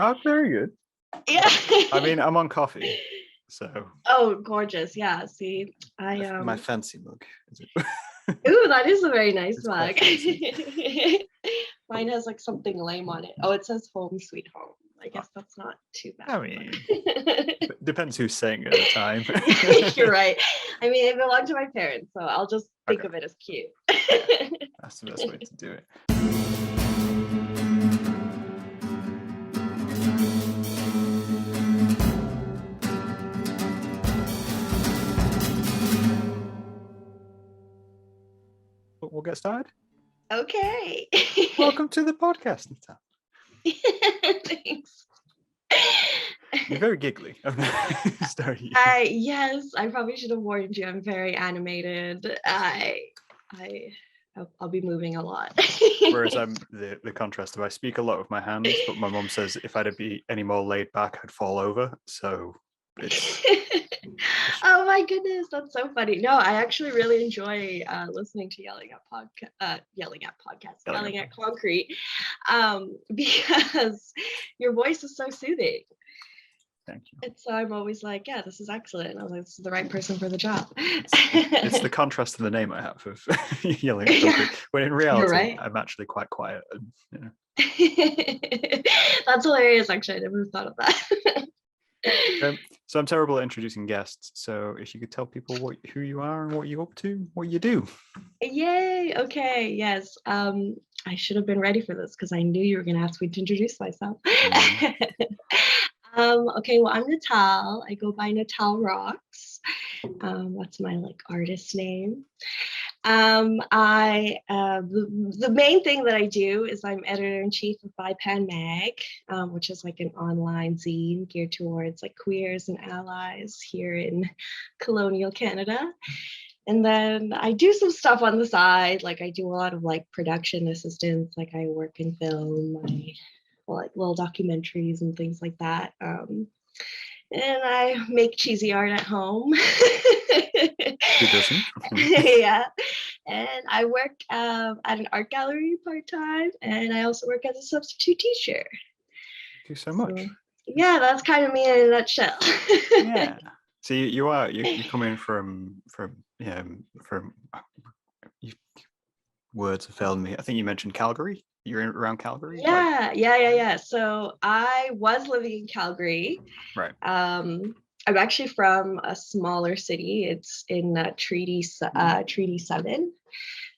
Oh, very good. Yeah. I mean, I'm on coffee, so. Oh, gorgeous. Yeah. See, My fancy mug. Is it? Ooh, that is a very nice It's mug. quite fancy. Mine has like something lame on it. Oh, it says home sweet home. I guess that's not too bad. I mean, depends who's saying it at the time. You're right. I mean, it belonged to my parents, so I'll just think of it as cute. Yeah, that's the best way to do it. We'll get started. Okay. Welcome to the podcast, Natal. Thanks. You're very giggly. Yes, I probably should have warned you. I'm very animated. I'll be moving a lot. Whereas I'm the contrast of I speak a lot with my hands, but my mom says if I'd be any more laid back, I'd fall over. So it's. Oh my goodness, that's so funny. No, I actually really enjoy listening to yelling at concrete, because your voice is so soothing. Thank you. And so I'm always like, yeah, this is excellent. I was like, this is the right person for the job. It's the contrast to the name I have of yelling at concrete. When in reality, right. I'm actually quite quiet. And, you know. That's hilarious, actually. I never thought of that. So I'm terrible at introducing guests. So if you could tell people who you are and what you're up to, what you do. Yay. Okay. Yes. I should have been ready for this because I knew you were going to ask me to introduce myself. Okay, well, I'm Natal. I go by Natal Rocks. That's my artist name. The main thing that I do is I'm editor-in-chief of Bipan Mag, which is an online zine geared towards queers and allies here in colonial Canada. And then I do some stuff on the side, I do a lot of production assistance, I work in film, little documentaries and things like that. And I make cheesy art at home. Who doesn't? Yeah. And I work at an art gallery part-time, and I also work as a substitute teacher. Thank you so much. Yeah, that's kind of me in a nutshell. Yeah. So you're coming from words have failed me. I think you mentioned Calgary. You're around Calgary? Yeah. So I was living in Calgary. Right. I'm actually from a smaller city. It's in Treaty 7.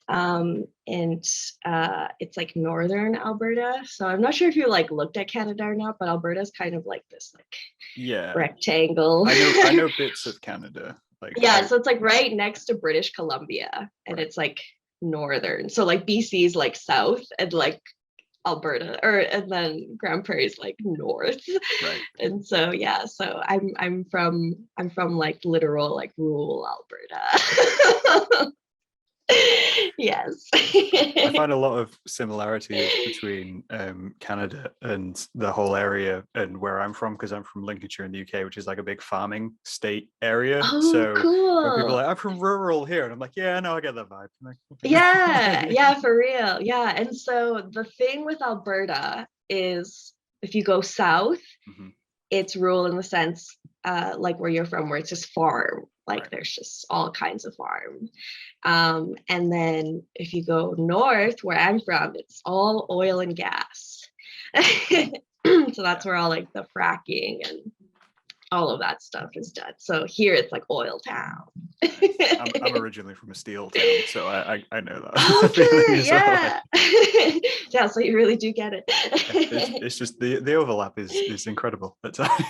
And it's northern Alberta. So I'm not sure if you looked at Canada or not, but Alberta's kind of this rectangle. I know bits of Canada. So it's right next to British Columbia, and it's northern. So BC's south, and Alberta and then Grand Prairie's north. Right. And so so I'm from literal rural Alberta. Yes. I find a lot of similarities between Canada and the whole area and where I'm from, because I'm from Lincolnshire in the UK, which is a big farming state area. Oh, so cool. when people are I'm from rural here, and I'm yeah, no, I get that vibe. Yeah, for real. Yeah. And so the thing with Alberta is if you go south, it's rural in the sense where you're from, where it's just farm. Right. There's just all kinds of farm. And then if you go north, where I'm from, it's all oil and gas. So that's where all the fracking and all of that stuff is done. So here it's oil town. I'm originally from a steel town, so I know that. Okay, yeah. Yeah, so you really do get it. It's just the overlap is incredible at times.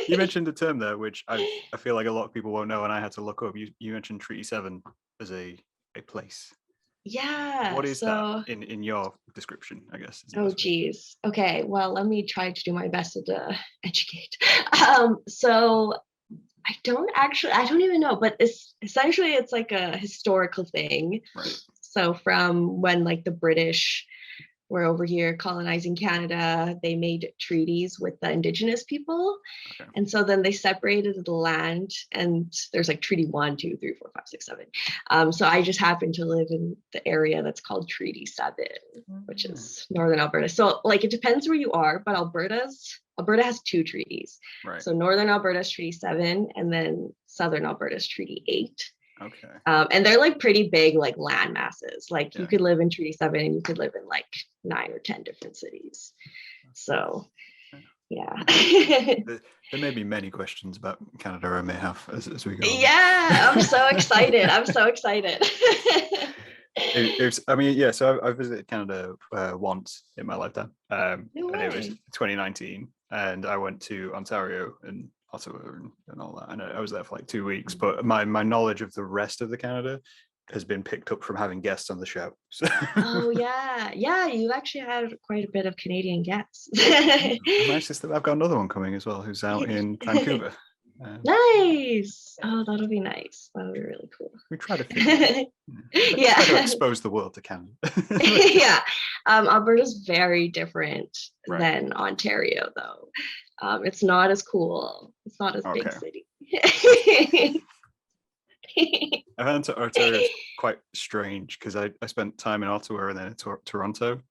You mentioned a term there, which I feel like a lot of people won't know, and I had to look up. You mentioned Treaty 7 as a place. Yeah. What is that in your description, I guess? Oh, geez. Okay. Well, let me try to do my best to educate. So I don't even know, but it's essentially a historical thing. Right. So from when the British were over here colonizing Canada, they made treaties with the Indigenous people. Okay. And so then they separated the land, and there's like Treaty 1, 2, 3, 4, 5, 6, 7. So I just happen to live in the area that's called Treaty 7, which is Northern Alberta. So like it depends where you are, but Alberta has 2 treaties. Right. So Northern Alberta's Treaty 7, and then Southern Alberta's Treaty 8. Okay. And they're like pretty big, like land masses. Like you could live in Treaty 7 and you could live in like 9 or 10 different cities. So yeah. There may be many questions about Canada I may have as we go on. Yeah, I'm so excited. I'm so excited. So I visited Canada once in my lifetime. No and it was way. 2019, and I went to Ontario and Ottawa and all that. And I was there for like 2 weeks, but my knowledge of the rest of the Canada has been picked up from having guests on the show. So. Oh yeah, you actually had quite a bit of Canadian guests. I've got another one coming as well, who's out in Vancouver. Nice. Oh, that'll be nice. That'll be really cool. We try to try to expose the world to Canada. Yeah. Alberta's very different than Ontario, though. It's not as cool. It's not as big city. I found Ontario quite strange because I spent time in Ottawa and then in Toronto,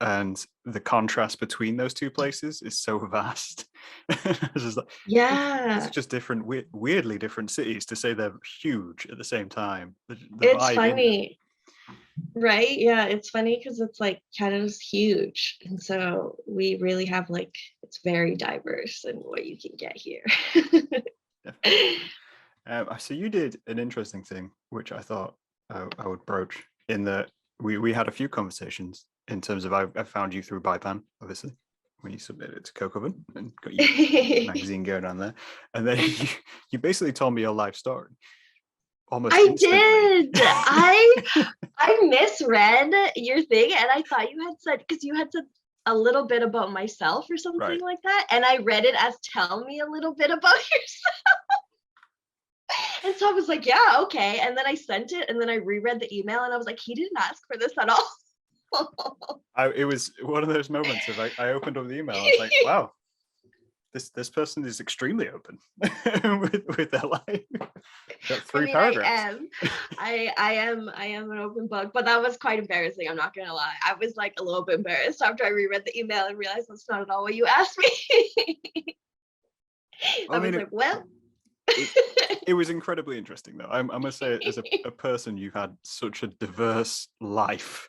and the contrast between those two places is so vast. It's just different, weirdly different cities, to say they're huge at the same time. It's funny, right? Yeah, it's funny because it's like Canada's huge, and so we really have like, it's very diverse in what you can get here. So you did an interesting thing, which I thought I would broach, in that we had a few conversations in terms of, I found you through Bipan, obviously, when you submitted it to Coke Oven and got your magazine going on there. And then you basically told me your life story. Almost instantly. Did. I misread your thing, and I thought you had said, because you had said a little bit about myself or something like that. And I read it as, tell me a little bit about yourself. And so I was like, yeah, okay. And then I sent it, and then I reread the email, and I was like, he didn't ask for this at all. It was one of those moments of I opened up the email, I was like, wow, this person is extremely open with their life. Got 3 paragraphs. I am an open book, but that was quite embarrassing. I'm not gonna lie. I was like a little bit embarrassed after I reread the email and realized that's not at all what you asked me. I was like, well. It was incredibly interesting, though. I must say, as a person, you've had such a diverse life.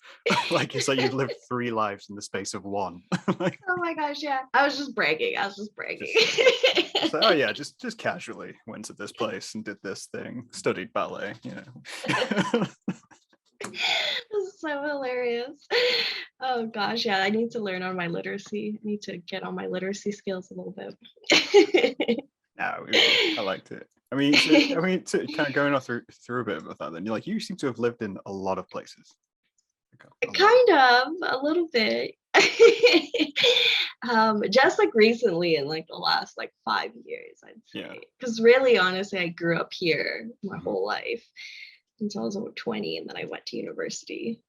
Like, it's like you've lived 3 lives in the space of 1. Oh my gosh, yeah. I was just bragging. So, oh yeah, just casually went to this place and did this thing, studied ballet, This is so hilarious. Oh gosh, yeah. I need to learn on my literacy. I need to get on my literacy skills a little bit. No, I liked it. I mean, to kind of going off through a bit about that, then you're like, you seem to have lived in a lot of places. Kind of, a little bit. Just like recently, in like the last like 5 years, I'd say. Because really, honestly, I grew up here my whole life until I was over 20, and then I went to university.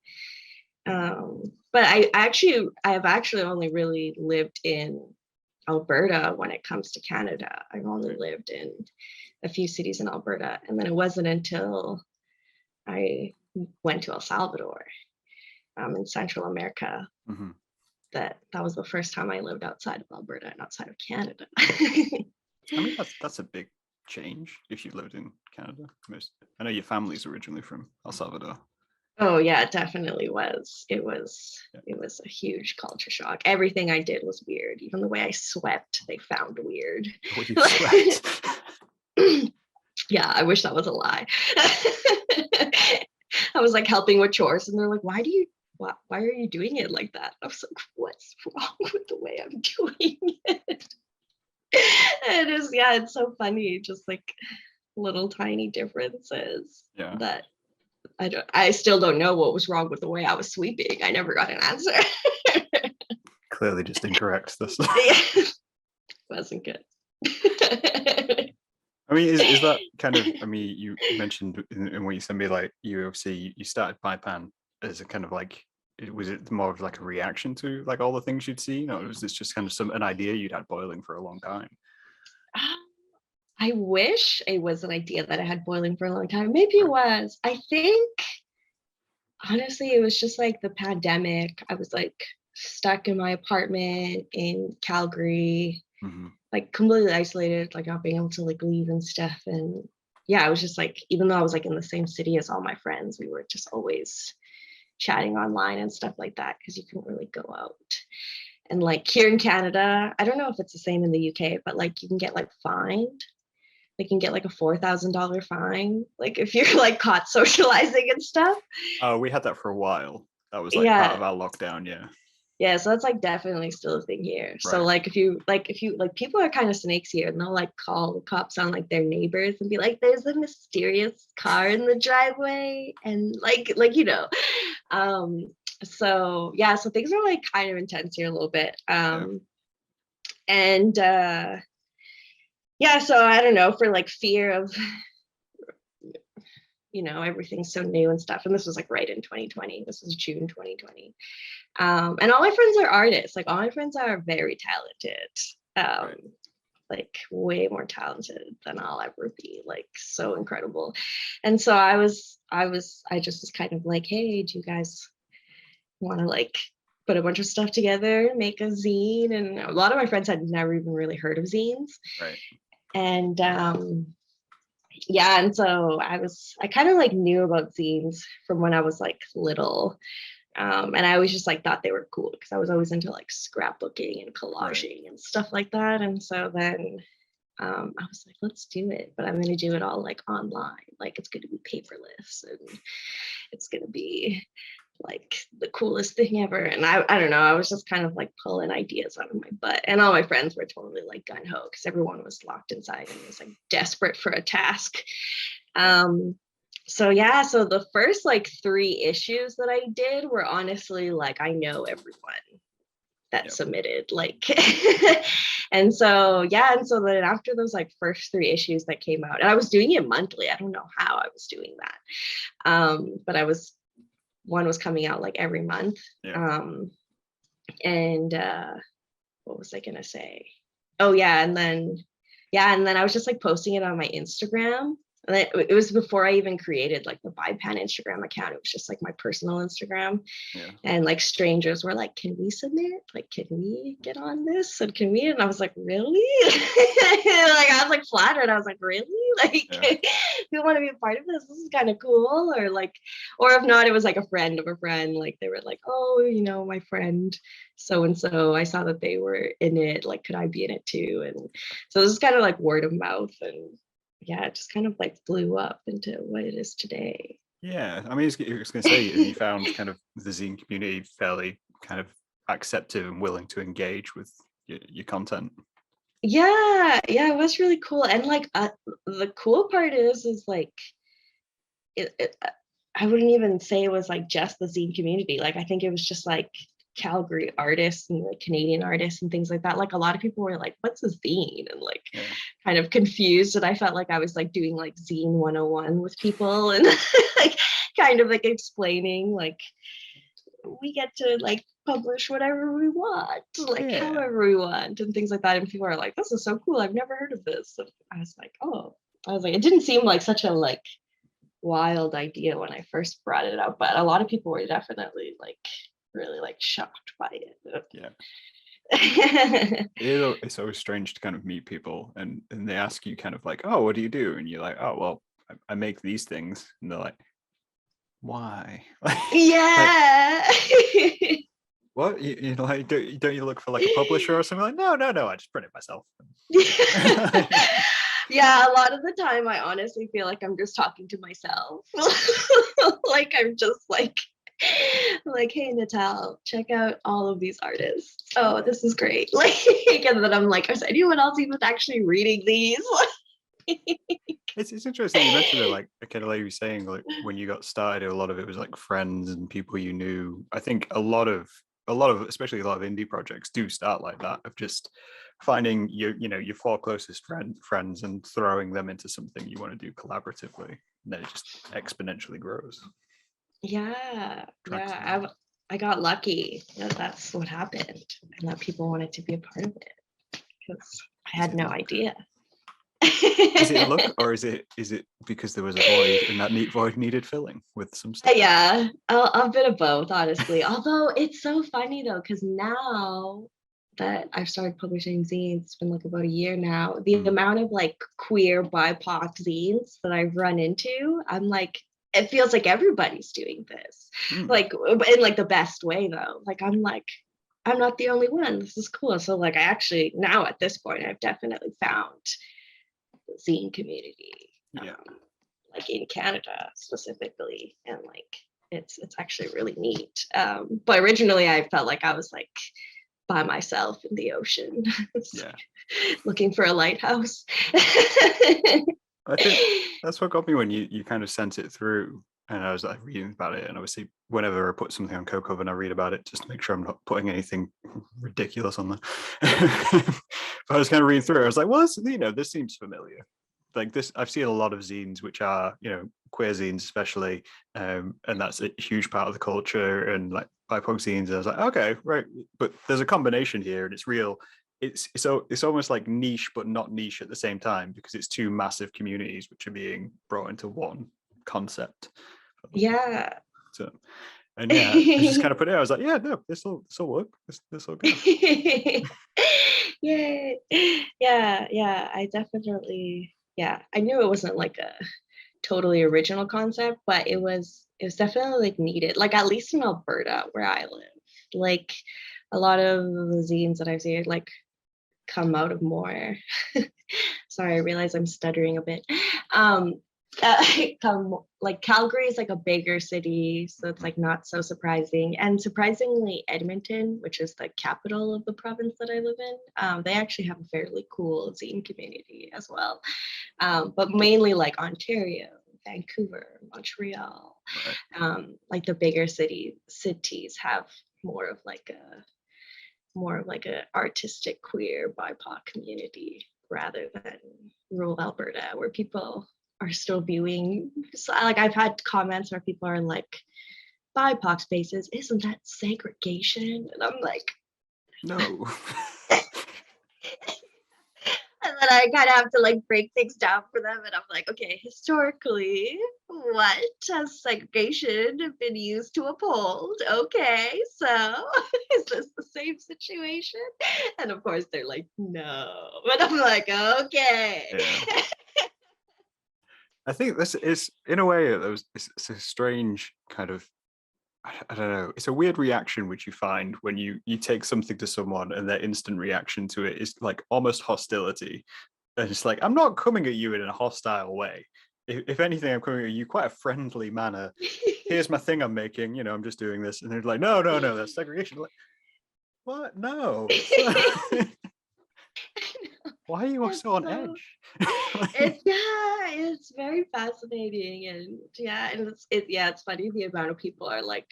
But I have actually only really lived in Alberta when it comes to Canada. I've only lived in a few cities in Alberta, and then it wasn't until I went to El Salvador in Central America that was the first time I lived outside of Alberta and outside of Canada. I mean, that's a big change if you lived in Canada. I know your family's originally from El Salvador. Oh yeah, it definitely was. It was a huge culture shock. Everything I did was weird. Even the way I swept, they found weird. You swept? Yeah, I wish that was a lie. I was like helping with chores, and they're like, why are you doing it like that? I was like, what's wrong with the way I'm doing it? It's so funny, just like little tiny differences that I still don't know what was wrong with the way I was sweeping. I never got an answer. Clearly just incorrect. Wasn't good. I mean, is that kind of, I mean, you mentioned in what you sent me, like, you obviously, you started Bipan as a kind of like, was it more of like a reaction to like all the things you'd seen, or was this just kind of an idea you'd had boiling for a long time? I wish it was an idea that I had boiling for a long time. Maybe it was. I think honestly, it was just like the pandemic. I was like stuck in my apartment in Calgary, like completely isolated, like not being able to like leave and stuff. And yeah, I was just like, even though I was like in the same city as all my friends, we were just always chatting online and stuff like that because you couldn't really go out. And like here in Canada, I don't know if it's the same in the UK, but like you can get like fined. They can get like a $4,000 fine, like if you're like caught socializing and stuff. Oh, we had that for a while. That was like part of our lockdown. Yeah, so that's like definitely still a thing here. Right. So like if you people are kind of snakes here, and they'll like call the cops on like their neighbors and be like, there's a mysterious car in the driveway, and like you know. So yeah, so things are like kind of intense here a little bit. And yeah, so I don't know, for like fear of, you know, everything's so new and stuff. And this was like right in 2020. This was June 2020. And all my friends are artists. Like all my friends are very talented. Like way more talented than I'll ever be. Like so incredible. And so I just was kind of like, hey, do you guys want to like put a bunch of stuff together, make a zine? And a lot of my friends had never even really heard of zines. Right. And yeah, and so I kind of like knew about zines from when I was like little. And I always just like thought they were cool because I was always into like scrapbooking and collaging and stuff like that. And so then I was like, let's do it, but I'm going to do it all like online. Like it's going to be paperless and it's going to be like the coolest thing ever. And I don't know, I was just kind of like pulling ideas out of my butt, and all my friends were totally like gung-ho because everyone was locked inside and was like desperate for a task. So yeah, so the first like 3 issues that I did were honestly like, I know everyone that submitted, like and so yeah, and so then after those like first 3 issues that came out, and I was doing it monthly, I don't know how I was doing that, but one was coming out like every month. And what was I gonna say? Oh yeah, and then I was just like posting it on my Instagram. And it was before I even created like the Bipan Instagram account. It was just like my personal Instagram. And like strangers were like, can we submit? Like, can we get on this? And can we? And I was like, really? Like I was like flattered. I was like, really? Like you want to be a part of this? This is kind of cool. Or like, or if not, it was like a friend of a friend. Like they were like, oh, you know, my friend so and so, I saw that they were in it. Like, could I be in it too? And so this is kind of like word of mouth, and yeah, it just kind of like blew up into what it is today. Yeah, I mean, I was going to say, you found kind of the zine community fairly kind of accepting and willing to engage with your content. Yeah, it was really cool. And like the cool part is like I wouldn't even say it was like just the zine community. Like I think it was just like Calgary artists and like Canadian artists and things like that. Like a lot of people were like, what's a zine? And like kind of confused. And I felt like I was like doing like zine 101 with people and like kind of like explaining like we get to like publish whatever we want, like however we want and things like that. And people are like, this is so cool. I've never heard of this. And I was like, it didn't seem like such a like wild idea when I first brought it up, but a lot of people were definitely like really like shocked by it. It's always strange to kind of meet people and they ask you kind of like, oh, what do you do? And you're like, oh, well, I make these things. And they're like, why? Yeah. Like, what? You know, like, don't you look for like a publisher or something? Like, no, I just print it myself. Yeah, a lot of the time I honestly feel like I'm just talking to myself. Like I'm just like, hey Natal, check out all of these artists. Oh, this is great. Like, and then I'm like, is anyone else even actually reading these? It's interesting you mentioned it, like kind of like you were saying, like when you got started, a lot of it was like friends and people you knew. I think a lot of especially a lot of indie projects do start like that, of just finding your 4 closest friends and throwing them into something you want to do collaboratively, and then it just exponentially grows. Yeah. I got lucky that that's what happened and that people wanted to be a part of it because I had no idea. Is it luck, or is it because there was a void and that neat void needed filling with some stuff? Yeah, a bit of both, honestly. Although it's so funny though, because now that I've started publishing zines, it's been like about a year now. The amount of like queer BIPOC zines that I've run into, I'm like, it feels like everybody's doing this, like in like the best way though. Like I'm not the only one. This is cool. So like I actually now at this point I've definitely found the zine community. Yeah. Like in Canada specifically, and like it's actually really neat. But originally I felt like I was like by myself in the ocean, Yeah, looking for a lighthouse. I think that's what got me when you kind of sent it through, and I was like reading about it, and obviously whenever I put something on CoCoven, I read about it just to make sure I'm not putting anything ridiculous on there. But I was kind of reading through it, I was like, well, this seems familiar. Like this, I've seen a lot of zines which are, queer zines especially, and that's a huge part of the culture, and like BIPOC zines. And I was like, okay, right, but there's a combination here, and it's real. It's almost like niche, but not niche at the same time, because it's two massive communities which are being brought into one concept. Yeah. So, and yeah, I just kind of put it. I was like, yeah, no, this will work. This will go. Yay! Yeah. I definitely. Yeah, I knew it wasn't like a totally original concept, but it was definitely like needed. Like at least in Alberta, where I live, like a lot of the zines that I've seen like come out of more. Sorry, I realize I'm stuttering a bit. Come like Calgary is like a bigger city, so it's like not so surprising. And surprisingly, Edmonton, which is the capital of the province that I live in, they actually have a fairly cool zine community as well. But mainly like Ontario, Vancouver, Montreal, like the bigger cities have more of like a artistic queer BIPOC community rather than rural Alberta, where people are still viewing. So, like I've had comments where people are like, BIPOC spaces, isn't that segregation? And I'm like, no. And then I kind of have to like break things down for them. And I'm like, okay, historically, what has segregation been used to uphold? Okay, so is this the same situation? And of course they're like, no. But I'm like, okay. Yeah. I think this is, in a way, it's a strange kind of, I don't know, it's a weird reaction which you find when you take something to someone and their instant reaction to it is like almost hostility. And it's like, I'm not coming at you in a hostile way. If anything, I'm coming at you quite a friendly manner. Here's my thing I'm making, I'm just doing this. And they're like, no, that's segregation. Like, what? No. Why are you so on edge? It's very fascinating, and it's funny the amount of people are like,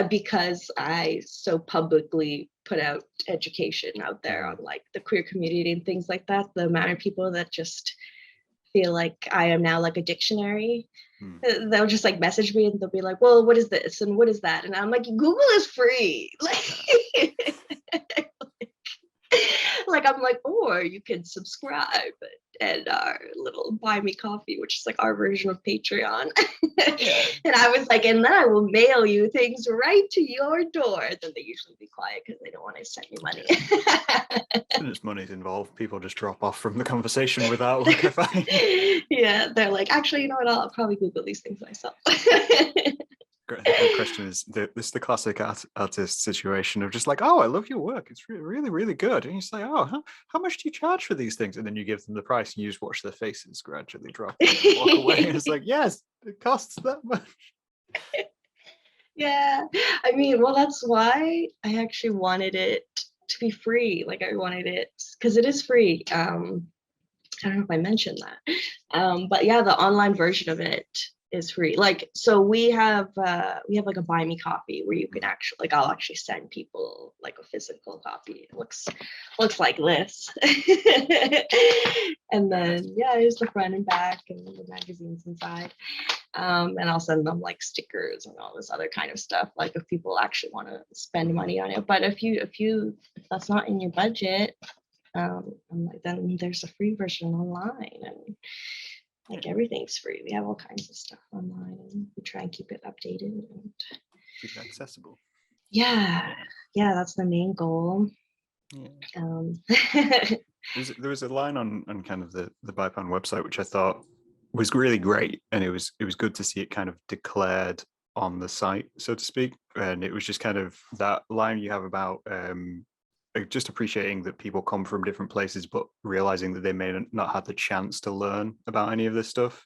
because I so publicly put out education out there on like the queer community and things like that, the amount of people that just feel like I am now like a dictionary. They'll just like message me and they'll be like, well, what is this and what is that? And I'm like, Google is free. Like I'm like, or you can subscribe and our little buy me coffee, which is like our version of Patreon. And I was like, and then I will mail you things right to your door. Then they usually be quiet because they don't want to send you money. As soon as money's involved, people just drop off from the conversation without clarifying. Yeah, they're like, actually, you know what? I'll probably Google these things myself. The question is, this the classic artist situation of just like, oh, I love your work. It's really, really good. And you say, oh, how much do you charge for these things? And then you give them the price and you just watch their faces gradually drop and walk away. And it's like, yes, it costs that much. Yeah, I mean, well, that's why I actually wanted it to be free. Like I wanted it because it is free. I don't know if I mentioned that. But yeah, the online version of it is free. Like, so we have like a buy me coffee where you can actually, like, I'll actually send people like a physical copy. It looks like this. And then here's the front and back and the magazines inside. And I'll send them like stickers and all this other kind of stuff, like if people actually want to spend money on it. But if that's not in your budget, then there's a free version online, and like everything's free. We have all kinds of stuff online, and we try and keep it updated and keep it accessible. Yeah, that's the main goal. There was a line on kind of the Bipan website which I thought was really great, and it was good to see it kind of declared on the site, so to speak. And it was just kind of that line you have about just appreciating that people come from different places, but realizing that they may not have the chance to learn about any of this stuff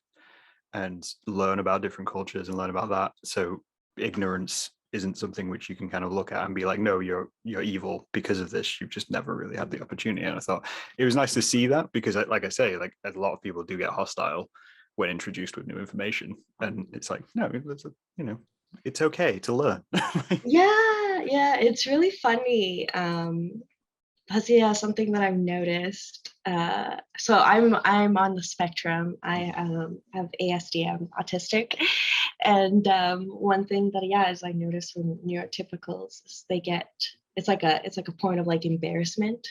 and learn about different cultures and learn about that. So ignorance isn't something which you can kind of look at and be like, no, you're evil because of this. You've just never really had the opportunity. And I thought it was nice to see that, because like I say, like a lot of people do get hostile when introduced with new information, and it's like, no, it's okay to learn. Yeah, it's really funny. That's something that I've noticed. So I'm on the spectrum. I have ASD, I'm autistic, and one thing that is I notice when neurotypicals is it's like a point of like embarrassment,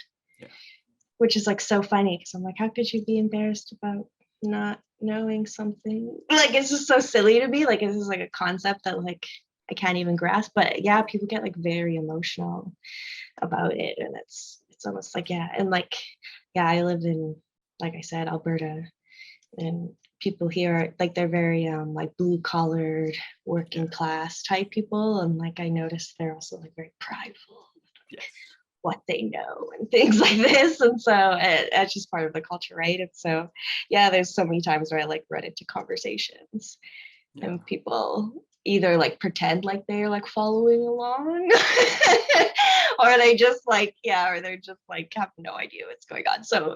which is like so funny, because I'm like, how could you be embarrassed about not knowing something? Like, it's just so silly to me. Like, it's just like a concept that like I can't even grasp. But people get like very emotional about it, and it's almost like and like I live in, like I said, Alberta, and people here like they're very like blue collared working class type people, and like I noticed they're also like very prideful what they know and things like this, and so it's just part of the culture, right? And so there's so many times where I like run into conversations and people either like pretend like they're like following along or they just like or they're just like have no idea what's going on. So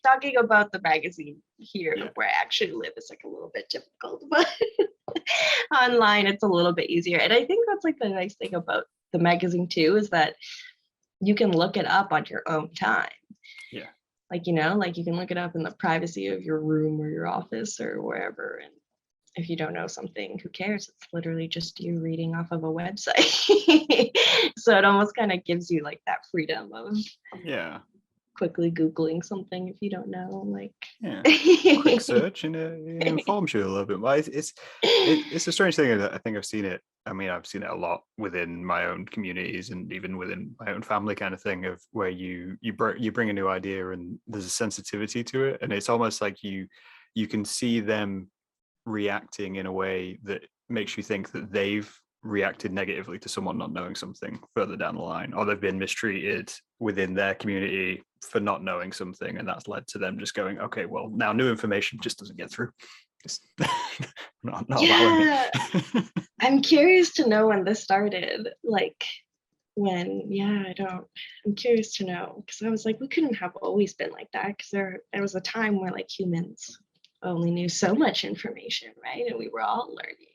talking about the magazine here where I actually live is like a little bit difficult, but online it's a little bit easier. And I think that's like the nice thing about the magazine too, is that you can look it up on your own time. Like, like you can look it up in the privacy of your room or your office or wherever, and if you don't know something, who cares? It's literally just you reading off of a website. So it almost kind of gives you like that freedom of quickly Googling something if you don't know. Like quick search, and it informs you a little bit more. It's a strange thing. I think I've seen it. I mean, I've seen it a lot within my own communities and even within my own family, kind of thing, of where you bring a new idea and there's a sensitivity to it, and it's almost like you can see them reacting in a way that makes you think that they've reacted negatively to someone not knowing something further down the line, or they've been mistreated within their community for not knowing something, and that's led to them just going, okay, well, now new information just doesn't get through. Just not allowing it. I'm curious to know when this started, like when I'm curious to know, because I was like, we couldn't have always been like that, because there was a time where like humans only knew so much information, right? And we were all learning.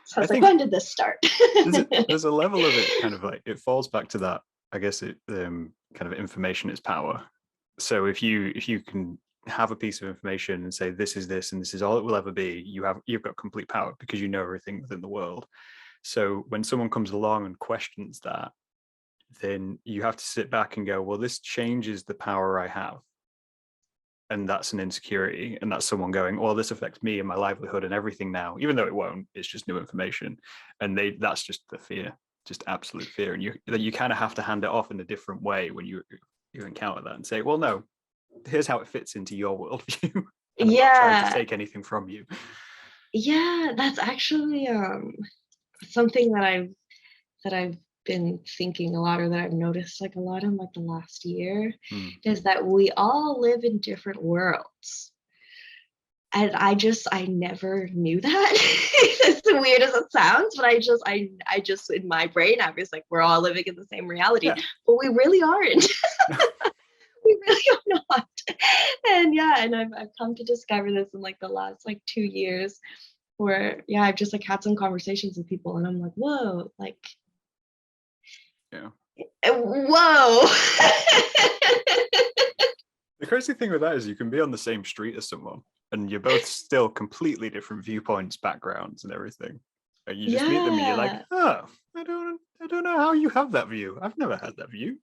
So I was like, when did this start? there's a level of it kind of like, it falls back to that, I guess, it kind of information is power. So if you can have a piece of information and say, this is this and this is all it will ever be, you've got complete power because you know everything within the world. So when someone comes along and questions that, then you have to sit back and go, well, this changes the power I have. And that's an insecurity, and that's someone going, well, this affects me and my livelihood and everything now, even though it won't. It's just new information, and that's just the fear, just absolute fear. And you kind of have to hand it off in a different way when you encounter that, and say, well, no, here's how it fits into your worldview. I'm not trying to take anything from you. That's actually something that I've been thinking a lot, or that I've noticed like a lot in like the last year, is that we all live in different worlds. And I never knew that. As weird as it sounds, but I just in my brain, I was like, we're all living in the same reality, but we really aren't. we really are not. And yeah, and I've come to discover this in like the last like 2 years, where yeah, I've just like had some conversations with people and I'm like, whoa, like Yeah. Whoa. The crazy thing with that is you can be on the same street as someone and you're both still completely different viewpoints, backgrounds, and everything. And you just meet them and you're like, oh, I don't know how you have that view. I've never had that view.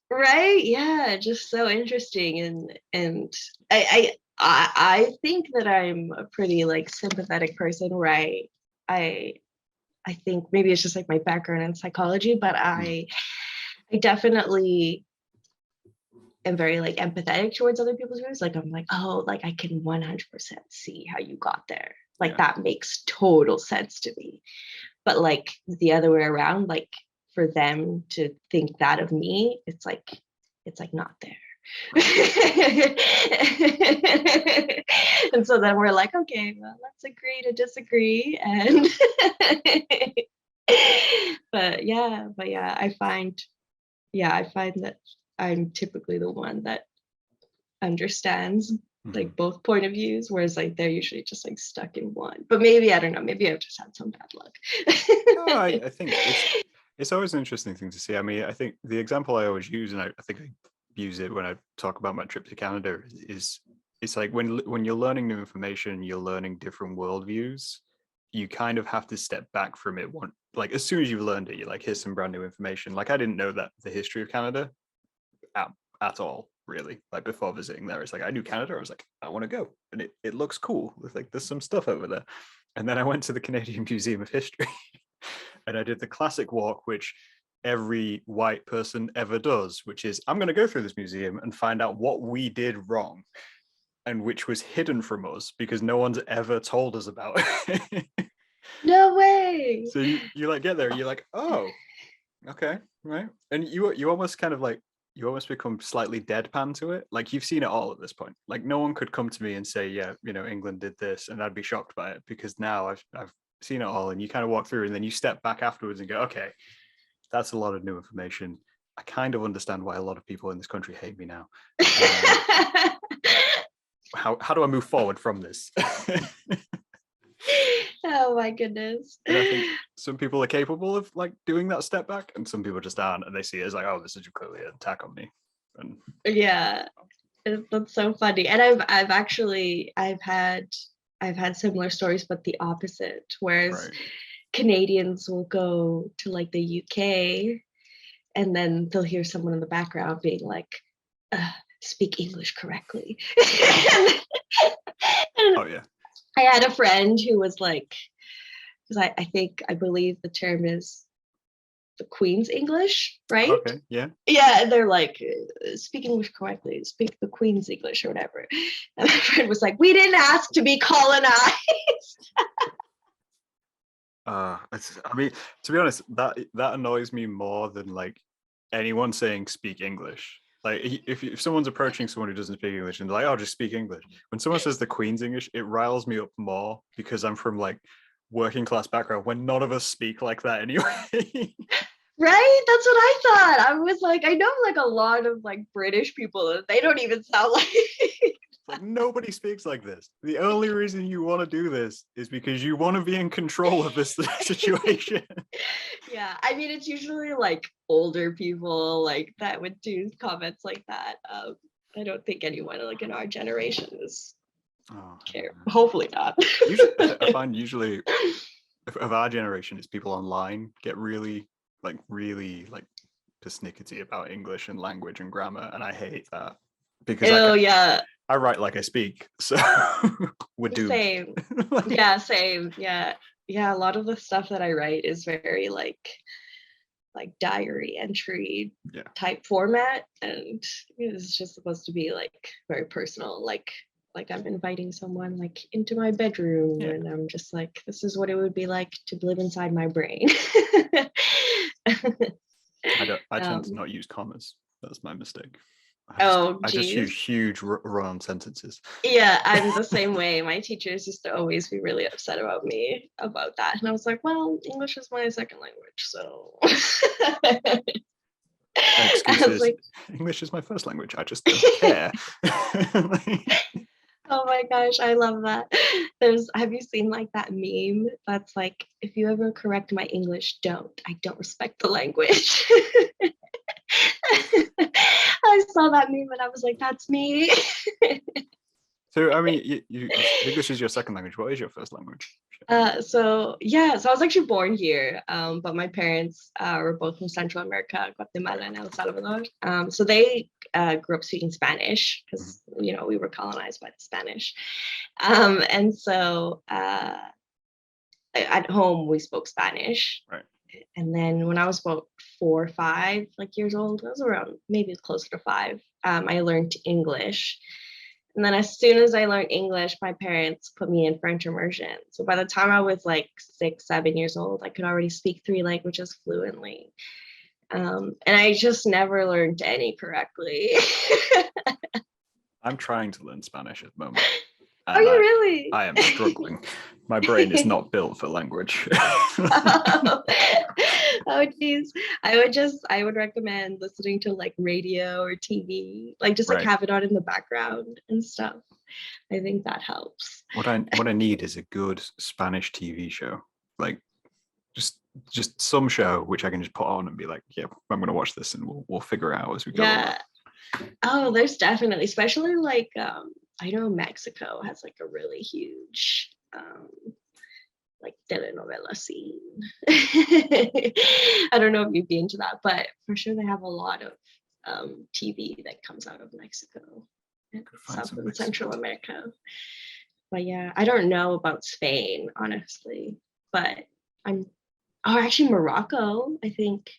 Right? Yeah, just so interesting. And I think that I'm a pretty like sympathetic person, right? I think maybe it's just like my background in psychology, but I definitely am very like empathetic towards other people's views. Like I'm like, oh, like I can 100% see how you got there. Like that makes total sense to me. But like the other way around, like for them to think that of me, it's like not there. And so then we're like, okay, well, let's agree to disagree. And but yeah, I find that I'm typically the one that understands like both point of views, whereas like they're usually just like stuck in one. But maybe I don't know, maybe I've just had some bad luck. No, I think it's always an interesting thing to see. I mean, I think the example I always use, and I think I use it when I talk about my trip to Canada, is it's like when you're learning new information, you're learning different worldviews, you kind of have to step back from it. Like as soon as you've learned it, you're like, here's some brand new information. Like I didn't know that the history of Canada at all, really. Like before visiting there, it's like I knew Canada. I was like, I want to go, and it looks cool. It's like there's some stuff over there. And then I went to the Canadian Museum of History, and I did the classic walk, which every white person ever does, which is I'm going to go through this museum and find out what we did wrong, and which was hidden from us because no one's ever told us about it. No way. So you like get there, you're like, oh, okay, right, and you almost kind of like you almost become slightly deadpan to it. Like you've seen it all at this point. Like no one could come to me and say, yeah, England did this, and I'd be shocked by it because now I've seen it all. And you kind of walk through, and then you step back afterwards and go, okay, that's a lot of new information. I kind of understand why a lot of people in this country hate me now. How do I move forward from this? Oh my goodness. And I think some people are capable of like doing that step back, and some people just aren't, and they see it as like, oh, this is clearly an attack on me. And yeah, that's so funny. And I've had similar stories, but the opposite. Whereas Canadians will go to like the UK, and then they'll hear someone in the background being like, speak English correctly. Oh yeah. I had a friend who was like, because I believe the term is the Queen's English, right? Okay, yeah. Yeah, and they're like, speak English correctly, speak the Queen's English or whatever. And my friend was like, we didn't ask to be colonized. I mean, to be honest, that annoys me more than like anyone saying speak English. Like if someone's approaching someone who doesn't speak English and they're like, oh, just speak English. When someone says the Queen's English, it riles me up more because I'm from like working class background when none of us speak like that anyway. Right? That's what I thought. I was like, I know like a lot of like British people, they don't even sound like like nobody speaks like this. The only reason you want to do this is because you want to be in control of this situation. Yeah, I mean, it's usually like older people like that would do comments like that. I don't think anyone like in our generation is care. Hopefully not. I find usually of our generation, it's people online get really persnickety about English and language and grammar, and I hate that because I write like I speak, so we're doomed. Same. Yeah, same. Yeah. A lot of the stuff that I write is very like diary entry type format, and it's just supposed to be like very personal, like I'm inviting someone like into my bedroom, and I'm just like, this is what it would be like to live inside my brain. I tend to not use commas. That's my mistake. I just use huge run-on sentences. Yeah, I'm the same way. My teachers used to always be really upset about me about that. And I was like, well, English is my second language, so. Excuse English is my first language. I just don't care. Oh my gosh, I love that. Have you seen like that meme that's like, if you ever correct my English, I don't respect the language. I saw that meme and I was like, that's me. So, I mean, English is your second language. What is your first language? So I was actually born here, but my parents were both from Central America, Guatemala and El Salvador. So they grew up speaking Spanish because we were colonized by the Spanish, and so at home we spoke Spanish. Right. And then when I was about 4 or 5 years old, I was around maybe closer to 5. I learned English. And then as soon as I learned English, my parents put me in French immersion. So by the time I was like 6, 7 years old, I could already speak 3 languages fluently. And I just never learned any correctly. I'm trying to learn Spanish at the moment. Are you really? I am struggling. My brain is not built for language. Oh geez. I would recommend listening to like radio or TV, like just like have it on in the background and stuff. I think that helps. What I need is a good Spanish TV show, like just some show which I can just put on and be like, yeah, I'm gonna watch this and we'll figure it out as we go. Yeah. Oh, there's definitely, especially like I know Mexico has like a really huge like telenovela scene. I don't know if you'd be into that, but for sure they have a lot of TV that comes out of Mexico and South and Central America. But yeah, I don't know about Spain, honestly, but actually Morocco, I think,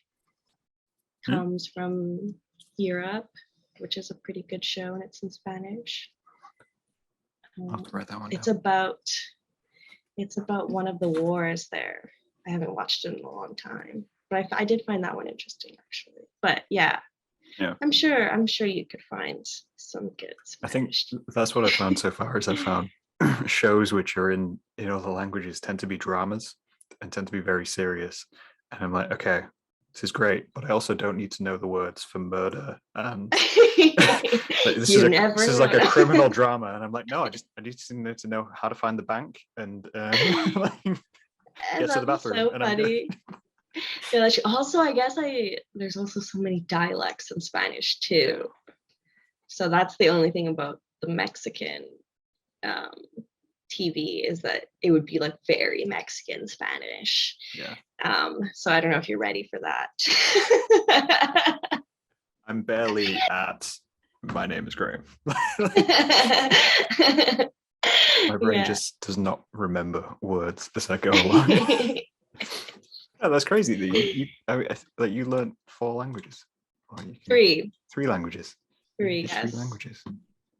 comes from Europe, which is a pretty good show, and it's in Spanish. I'll have to write that one down. It's about one of the wars there. I haven't watched it in a long time, but I did find that one interesting actually. But yeah, I'm sure you could find some good Spanish. I think that's what I found so far. Is I found shows which are in other languages tend to be dramas and tend to be very serious, and I'm like, okay, this is great, but I also don't need to know the words for murder and this is like a criminal drama, and I'm like, no, I need to know how to find the bank and get to the bathroom. So funny. Also, I guess there's also so many dialects in Spanish too, so that's the only thing about the Mexican TV is that it would be like very Mexican Spanish. Yeah. So I don't know if you're ready for that. I'm barely at my name is Graham. My brain just does not remember words as I go along. Yeah, that's crazy that you learned 4 languages. 3 languages. 3, yes. 3 languages.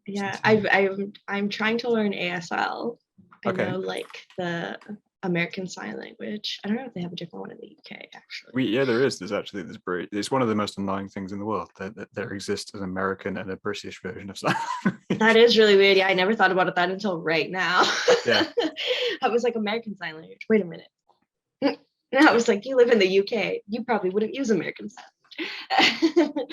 Yeah, I'm trying to learn ASL. I know like the American Sign Language. I don't know if they have a different one in the UK actually. There is. It's one of the most annoying things in the world that there exists an American and a British version of sign language. That is really weird. Yeah, I never thought about that until right now. Yeah. I was like, American Sign Language. Wait a minute. And I was like, you live in the UK. You probably wouldn't use American Sign Language.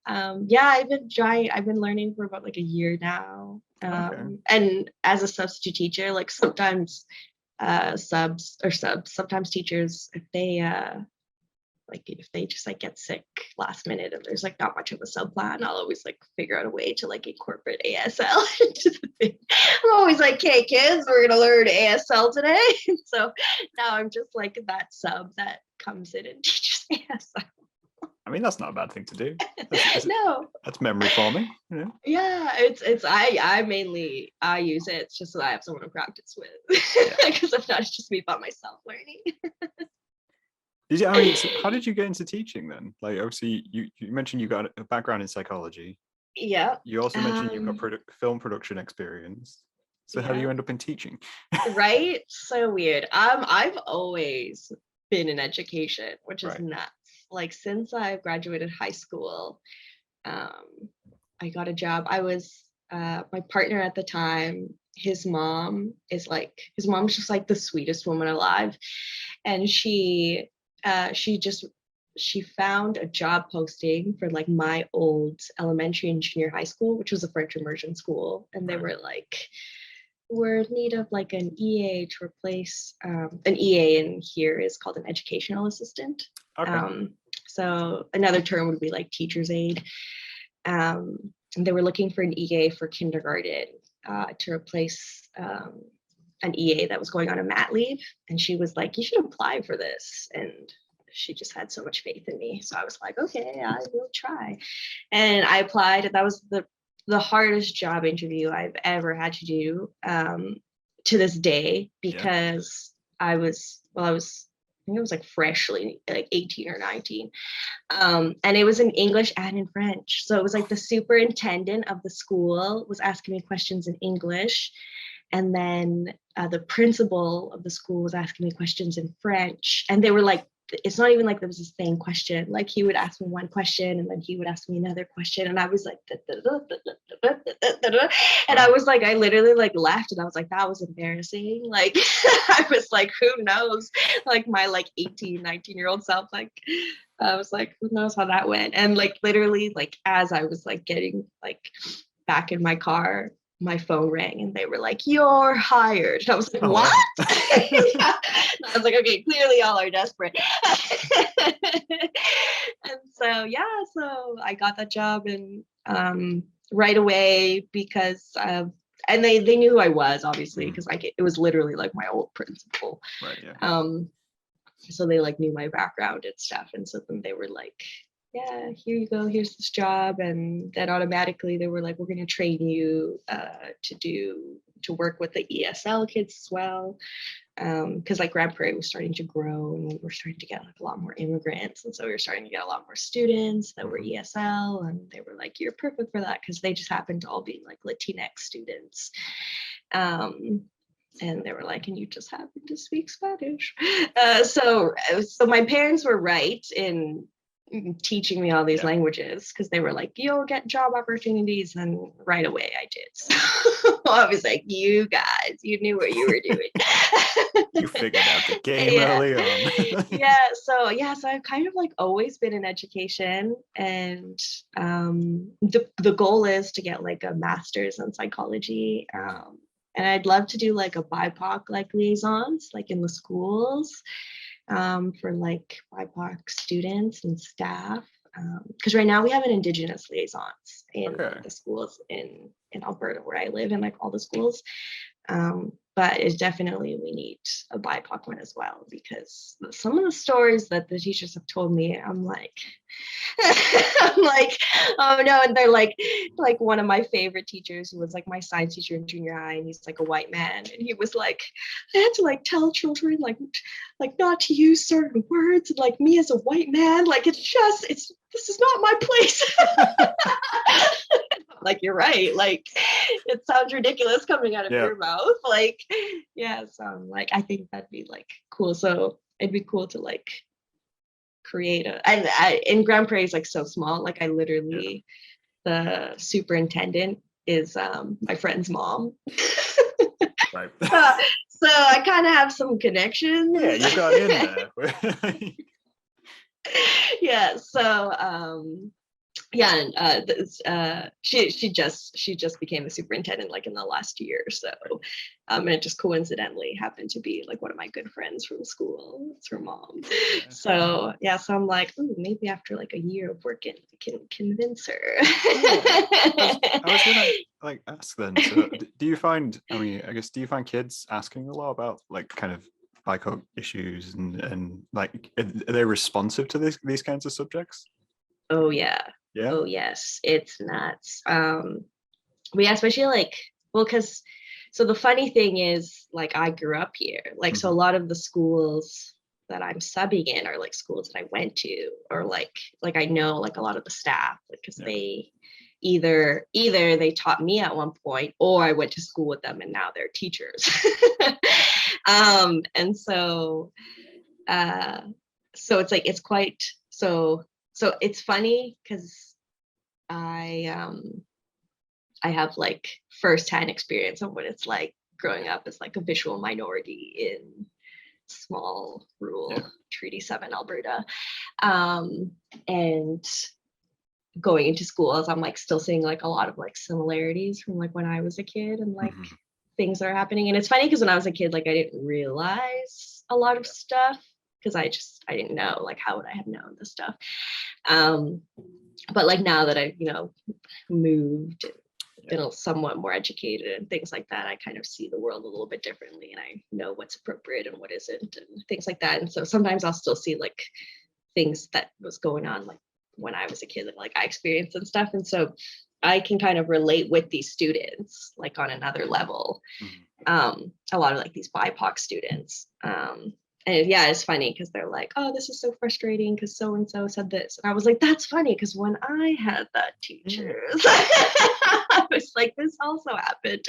I've been learning for about like a year now. And as a substitute teacher, like sometimes sometimes teachers, if they just like get sick last minute and there's like not much of a sub plan, I'll always like figure out a way to like incorporate ASL into the thing. I'm always like, hey kids, we're gonna learn ASL today. So now I'm just like that sub that comes in and teaches ASL. I mean, that's not a bad thing to do. No, that's memory forming. Yeah, it's I mainly use it. It's just so I have someone to practice with, because if not, it's just me by myself learning. So how did you get into teaching then? Like, obviously, you mentioned you got a background in psychology. Yeah. You also mentioned you've got film production experience. So how do you end up in teaching? Right? So weird. I've always been in education, which is nuts. Like since I graduated high school, I got a job. I was my partner at the time. His mom's just like the sweetest woman alive, and she just she found a job posting for like my old elementary and junior high school, which was a French immersion school, and they were like, we're in need of like an EA to replace an EA in here is called an educational assistant. Okay. So another term would be like teacher's aide. And they were looking for an EA for kindergarten to replace an EA that was going on a mat leave. And she was like, you should apply for this. And she just had so much faith in me. So I was like, okay, I will try. And I applied, and that was the hardest job interview I've ever had to do to this day, because I think it was like freshly like 18 or 19. And it was in English and in French. So it was like the superintendent of the school was asking me questions in English. And then the principal of the school was asking me questions in French. And they were like, it's not even like there was the same question. Like he would ask me one question and then he would ask me another question. And I was like, and I was like, I literally like laughed and I was like, that was embarrassing. Like, I was like, who knows? Like my like 18, 19-year-old self, like, I was like, who knows how that went? And like, literally like, as I was like getting like back in my car, my phone rang and they were like, you're hired. And I was like, what? Yeah. I was like, okay, clearly y'all are desperate. And so I got that job, and right away, because and they knew who I was, obviously, because like it was literally like my old principal. Right. Yeah. So they like knew my background and stuff, and so then they were like, yeah, here you go, here's this job. And then automatically they were like, we're going to train you to work with the ESL kids as well, because like Grand Prairie was starting to grow and we were starting to get like a lot more immigrants, and so we were starting to get a lot more students that were ESL, and they were like, you're perfect for that, because they just happened to all be like Latinx students. And they were like, and you just happen to speak Spanish. So my parents were right in teaching me all these languages, because they were like, you'll get job opportunities, and right away I did. So I was like, you guys, you knew what you were doing. You figured out the game early on. So I've kind of like always been in education, and the goal is to get like a master's in psychology, and I'd love to do like a BIPOC like liaisons like in the schools, for like BIPOC students and staff, because right now we have an Indigenous liaisons in the schools in Alberta where I live, in like all the schools, but it's definitely, we need a BIPOC one as well, because some of the stories that the teachers have told me, I'm like oh no. And they're like one of my favorite teachers, who was like my science teacher in junior high, and he's like a white man, and he was like, I had to like tell children like not to use certain words, and like me as a white man, like this is not my place. Like, you're right, like it sounds ridiculous coming out of your mouth, like so I'm like, I think that'd be like cool. So it'd be cool to like create in Grand Prairie is like so small, like I literally the superintendent is my friend's mom. Right. So I kind of have some connections. Yeah, you got in there. So and she just became a superintendent like in the last year, so and it just coincidentally happened to be like one of my good friends from school. It's her mom. So I'm like, ooh, maybe after like a year of working I can convince her. I was gonna like ask then, so do you find kids asking a lot about like kind of BIPOC issues and like are they responsive to these kinds of subjects? Oh yeah. Yeah. Oh yes, it's nuts. Especially like, well, because so the funny thing is, like, I grew up here, like, so a lot of the schools that I'm subbing in are like schools that I went to, or like I know like a lot of the staff, because they either they taught me at one point, or I went to school with them and now they're teachers. And so it's like, it's quite so it's funny, because I have like firsthand experience of what it's like growing up as like a visual minority small rural Treaty 7 Alberta. And going into schools, I'm like still seeing like a lot of like similarities from like when I was a kid and like things that are happening. And it's funny because when I was a kid, like I didn't realize a lot of stuff because I didn't know, like how would I have known this stuff. But like now that I've, you know, moved and been somewhat more educated and things like that, I kind of see the world a little bit differently and I know what's appropriate and what isn't and things like that. And so sometimes I'll still see like things that was going on like when I was a kid that like I experienced and stuff. And so I can kind of relate with these students like on another level. A lot of like these BIPOC students. And yeah, it's funny because they're like, oh, this is so frustrating because so and so said this. And I was like, that's funny because when I had that teacher, I was like, this also happened.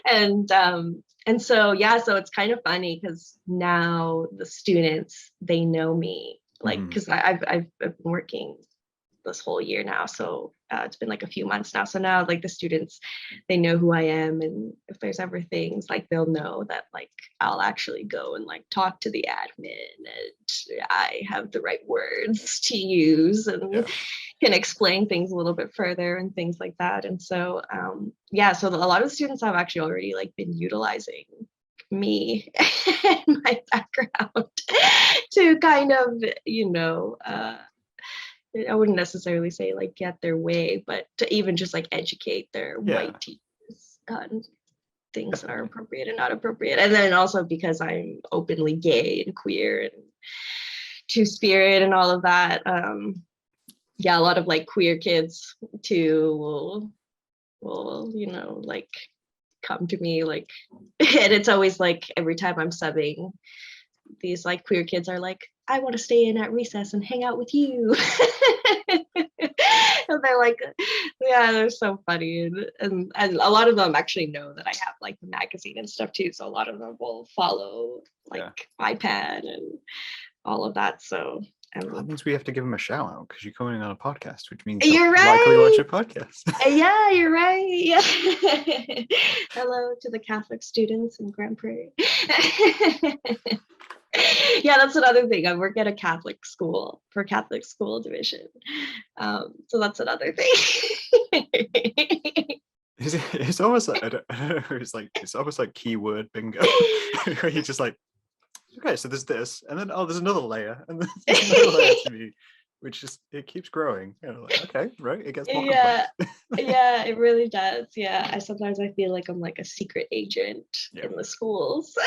And so yeah, so it's kind of funny because now the students, they know me, like because I've been working this whole year now, so it's been like a few months now, so now like the students, they know who I am, and if there's ever things like they'll know that like I'll actually go and like talk to the admin and I have the right words to use and can explain things a little bit further and things like that. And so yeah, so a lot of the students have actually already like been utilizing me and my background to kind of, you know, I wouldn't necessarily say like get their way, but to even just like educate their white teachers on things that are appropriate and not appropriate. And then also because I'm openly gay and queer and two-spirit and all of that, yeah, a lot of like queer kids too will, you know, like come to me like, and it's always like every time I'm subbing, these like queer kids are like, I want to stay in at recess and hang out with you. And they're like, yeah, they're so funny. And a lot of them actually know that I have like the magazine and stuff too. So a lot of them will follow like Bipan and all of that. So that means we have to give them a shout out because you're coming on a podcast, which means you're right. Likely watch a podcast. Yeah, you're right. Yeah. Hello to the Catholic students in Grand Prairie. Yeah, that's another thing. I work at a Catholic school for Catholic school division. So that's another thing. It's almost like, I don't know, it's almost like keyword bingo. Where you're just like, okay, so there's this, and then there's another layer, and there's another layer to me, which just it keeps growing. You know, like, okay, right, it gets more complex. Yeah, it really does. Yeah, I sometimes feel like I'm like a secret agent in the schools.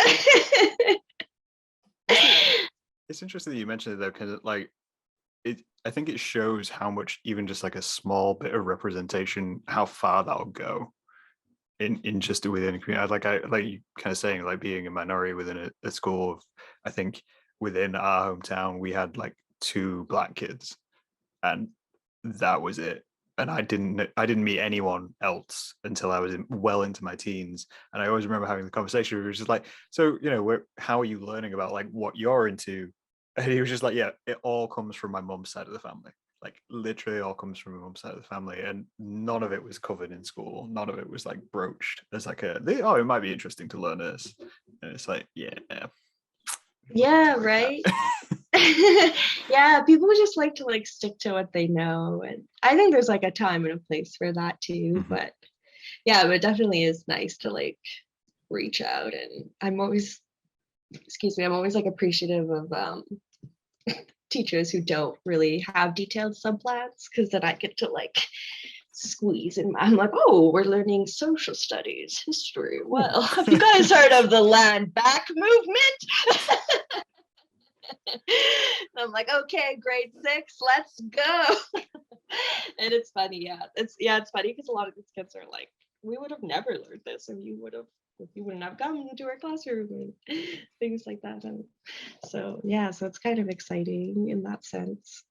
It's interesting that you mentioned it though, because like I think it shows how much even just like a small bit of representation, how far that'll go in just within a community. Like you kind of saying, like being a minority within a school of, I think within our hometown we had like 2 Black kids, and that was it. And I didn't meet anyone else until I was well into my teens. And I always remember having the conversation where it was just like, so, you know, how are you learning about like what you're into? And he was just like, yeah, it all comes from my mum's side of the family. Like literally all comes from my mum's side of the family. And none of it was covered in school. None of it was like broached as like it might be interesting to learn this. And it's like, yeah, right. Yeah, people just like to like stick to what they know, and I think there's like a time and a place for that too. But yeah, but it definitely is nice to like reach out, and I'm always like appreciative of teachers who don't really have detailed subplans, because then I get to like squeeze and I'm like, oh, we're learning social studies, history. Well, have you guys heard of the land back movement? And I'm like, okay, grade 6, let's go. And it's funny, it's funny because a lot of these kids are like, we would have never learned this if you wouldn't have come into our classroom and things like that. And so yeah, so it's kind of exciting in that sense.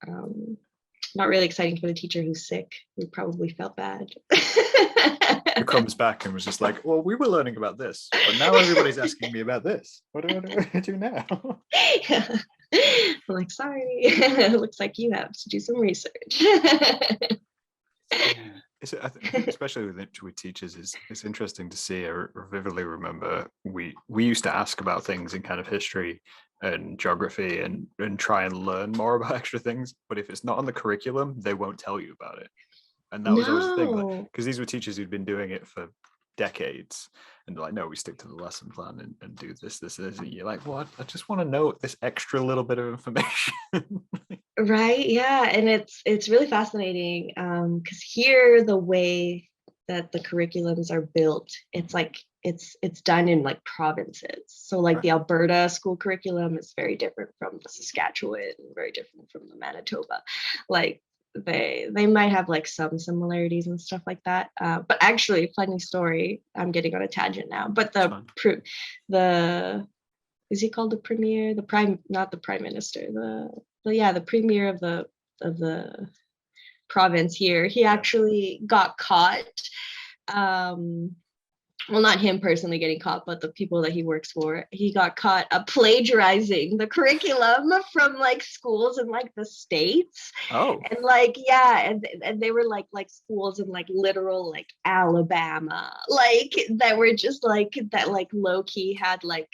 Not really exciting for the teacher who's sick, who probably felt bad. Who comes back and was just like, well, we were learning about this, but now everybody's asking me about this. What do I do now? Yeah. I'm like, sorry, it looks like you have to do some research. I think especially with teachers, it's interesting to see. I vividly remember we used to ask about things in kind of history and geography and try and learn more about extra things. But if it's not on the curriculum, they won't tell you about it. And that was always the thing, because these were teachers who'd been doing it for decades, and they're like, no, we stick to the lesson plan and do this. And you're like, what? I just want to know this extra little bit of information. Right. Yeah. And it's really fascinating because here the way that the curriculums are built, it's like it's done in like provinces. So like the Alberta school curriculum is very different from the Saskatchewan, very different from the Manitoba. Like they might have like some similarities and stuff like that. But actually, funny story, I'm getting on a tangent now. But the is he called the premier? The prime, not the prime minister, the premier of the province here. He actually got caught. Well, not him personally getting caught, but the people that he works for. He got caught plagiarizing the curriculum from like schools in like the States. Oh. And like, yeah, and they were like schools in like literal like Alabama, like that were just like that like low key had like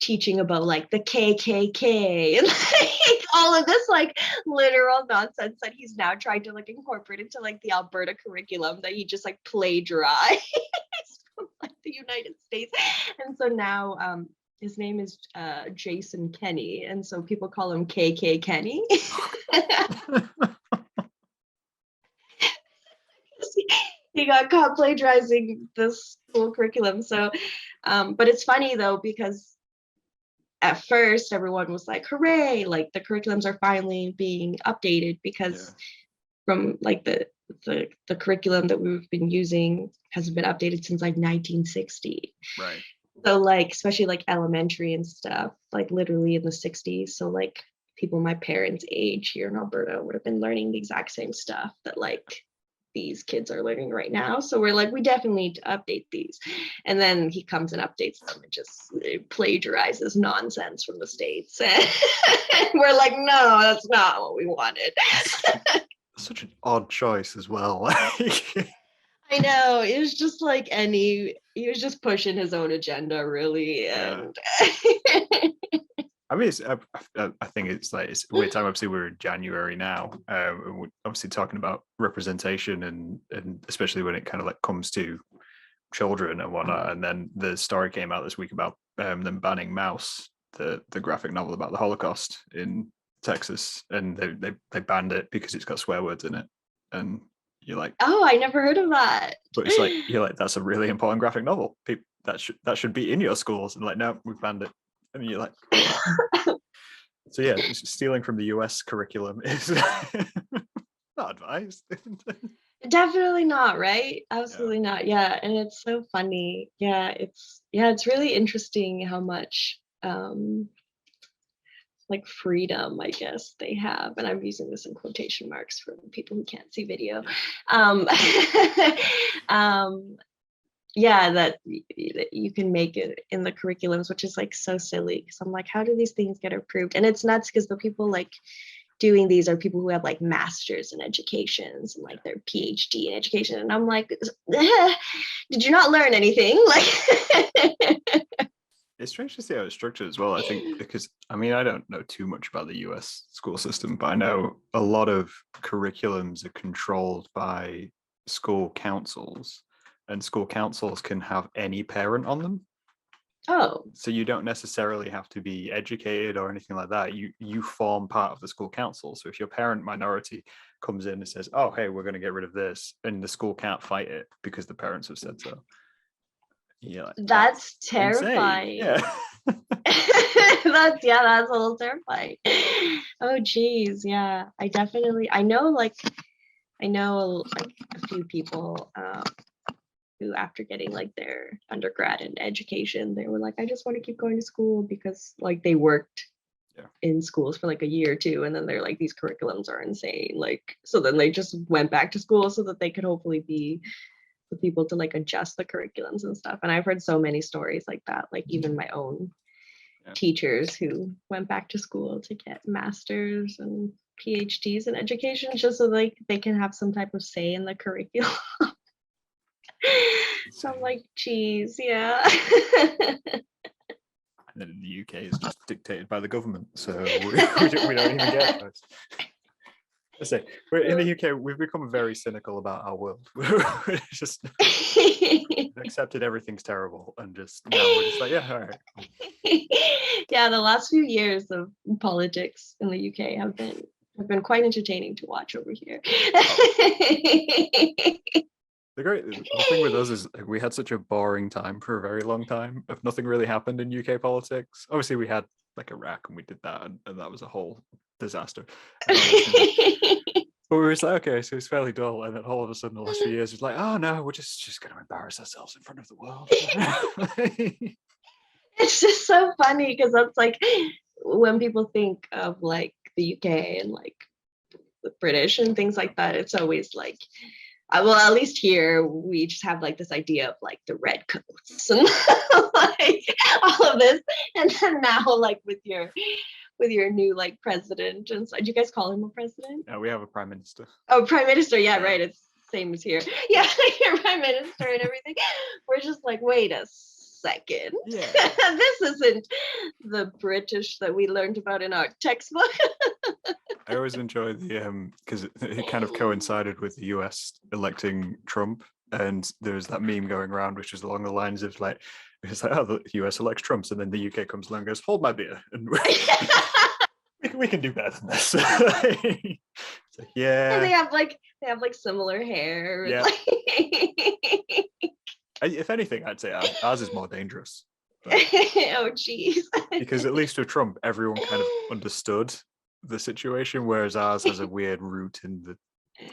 teaching about like the KKK and like all of this like literal nonsense that he's now trying to like incorporate into like the Alberta curriculum that he just like plagiarized from like the United States. And so now his name is Jason Kenney, and so people call him KK Kenny. He got caught plagiarizing this school curriculum. So but it's funny though, because at first everyone was like, hooray, like the curriculums are finally being updated, because from like the curriculum that we've been using hasn't been updated since like 1960. Right. So like especially like elementary and stuff, like literally in the 60s. So like people my parents' age here in Alberta would have been learning the exact same stuff that like these kids are learning right now. So we're like, we definitely need to update these. And then he comes and updates them and just plagiarizes nonsense from the States. And we're like, no, that's not what we wanted. Such an odd choice as well. I know. It was just like he was just pushing his own agenda, really. And I mean, I think it's like it's a weird time. Obviously, we're in January now. We're obviously talking about representation and especially when it kind of like comes to children and whatnot. And then the story came out this week about them banning Mouse, the graphic novel about the Holocaust in Texas, and they banned it because it's got swear words in it. And you're like, oh, I never heard of that. But it's like you're like, that's a really important graphic novel. That should be in your schools. And like, no, we've banned it. And you're like, so yeah, stealing from the US curriculum is not advised. Definitely not, right? Absolutely not. Yeah, and it's so funny. Yeah, it's really interesting how much like freedom, I guess, they have, and I'm using this in quotation marks for people who can't see video. Yeah, that you can make it in the curriculums, which is like so silly, because I'm like, how do these things get approved? And it's nuts because the people like doing these are people who have like masters in educations and like their PhD in education, and I'm like, did you not learn anything? Like it's strange to see how it's structured as well. I think because I mean I don't know too much about the US school system, but I know a lot of curriculums are controlled by school councils. And school councils can have any parent on them. Oh. So you don't necessarily have to be educated or anything like that. You form part of the school council. So if your parent minority comes in and says, oh, hey, we're going to get rid of this, and the school can't fight it because the parents have said so. Yeah, that's terrifying. Yeah. that's a little terrifying. Oh geez, yeah. I know a few people who, after getting like their undergrad in education, they were like, I just want to keep going to school, because like they worked in schools for like a year or two, and then they're like, these curriculums are insane, like, so then they just went back to school so that they could hopefully be the people to like adjust the curriculums and stuff. And I've heard so many stories like that, like even my own teachers who went back to school to get masters, and PhDs in education just so like they can have some type of say in the curriculum. So I'm like, geez, yeah. And then in the UK, it's just dictated by the government, so we don't even get it. I say, in the UK, we've become very cynical about our world. We're just accepted everything's terrible, and just now we're just like, yeah, all right. Yeah, the last few years of politics in the UK have been quite entertaining to watch over here. The thing with us is like, we had such a boring time for a very long time. If nothing really happened in UK politics, obviously we had like Iraq and we did that, and that was a whole disaster. But we were just like, okay, so it's fairly dull, and then all of a sudden, the last few years, it's like, oh no, we're just going to embarrass ourselves in front of the world. It's just so funny because that's like when people think of like the UK and like the British and things like that, it's always like, well, at least here we just have like this idea of like the red coats and like all of this, and then now like with your new like president, and so do you guys call him a president? Yeah, we have a prime minister. Oh, prime minister, yeah, right. It's same as here. Yeah, your prime minister and everything. We're just like, wait a second. Yeah. This isn't the British that we learned about in our textbook. I always enjoy the because it kind of coincided with the US electing Trump, and there's that meme going around which is along the lines of like, it's like, oh, the US elects Trump, and then the UK comes along and goes, hold my beer, and we can do better than this. So, yeah. And they have like similar hair. Yeah. Like... If anything, I'd say ours is more dangerous. Oh, geez. Because at least with Trump, everyone kind of understood the situation, whereas ours has a weird root in the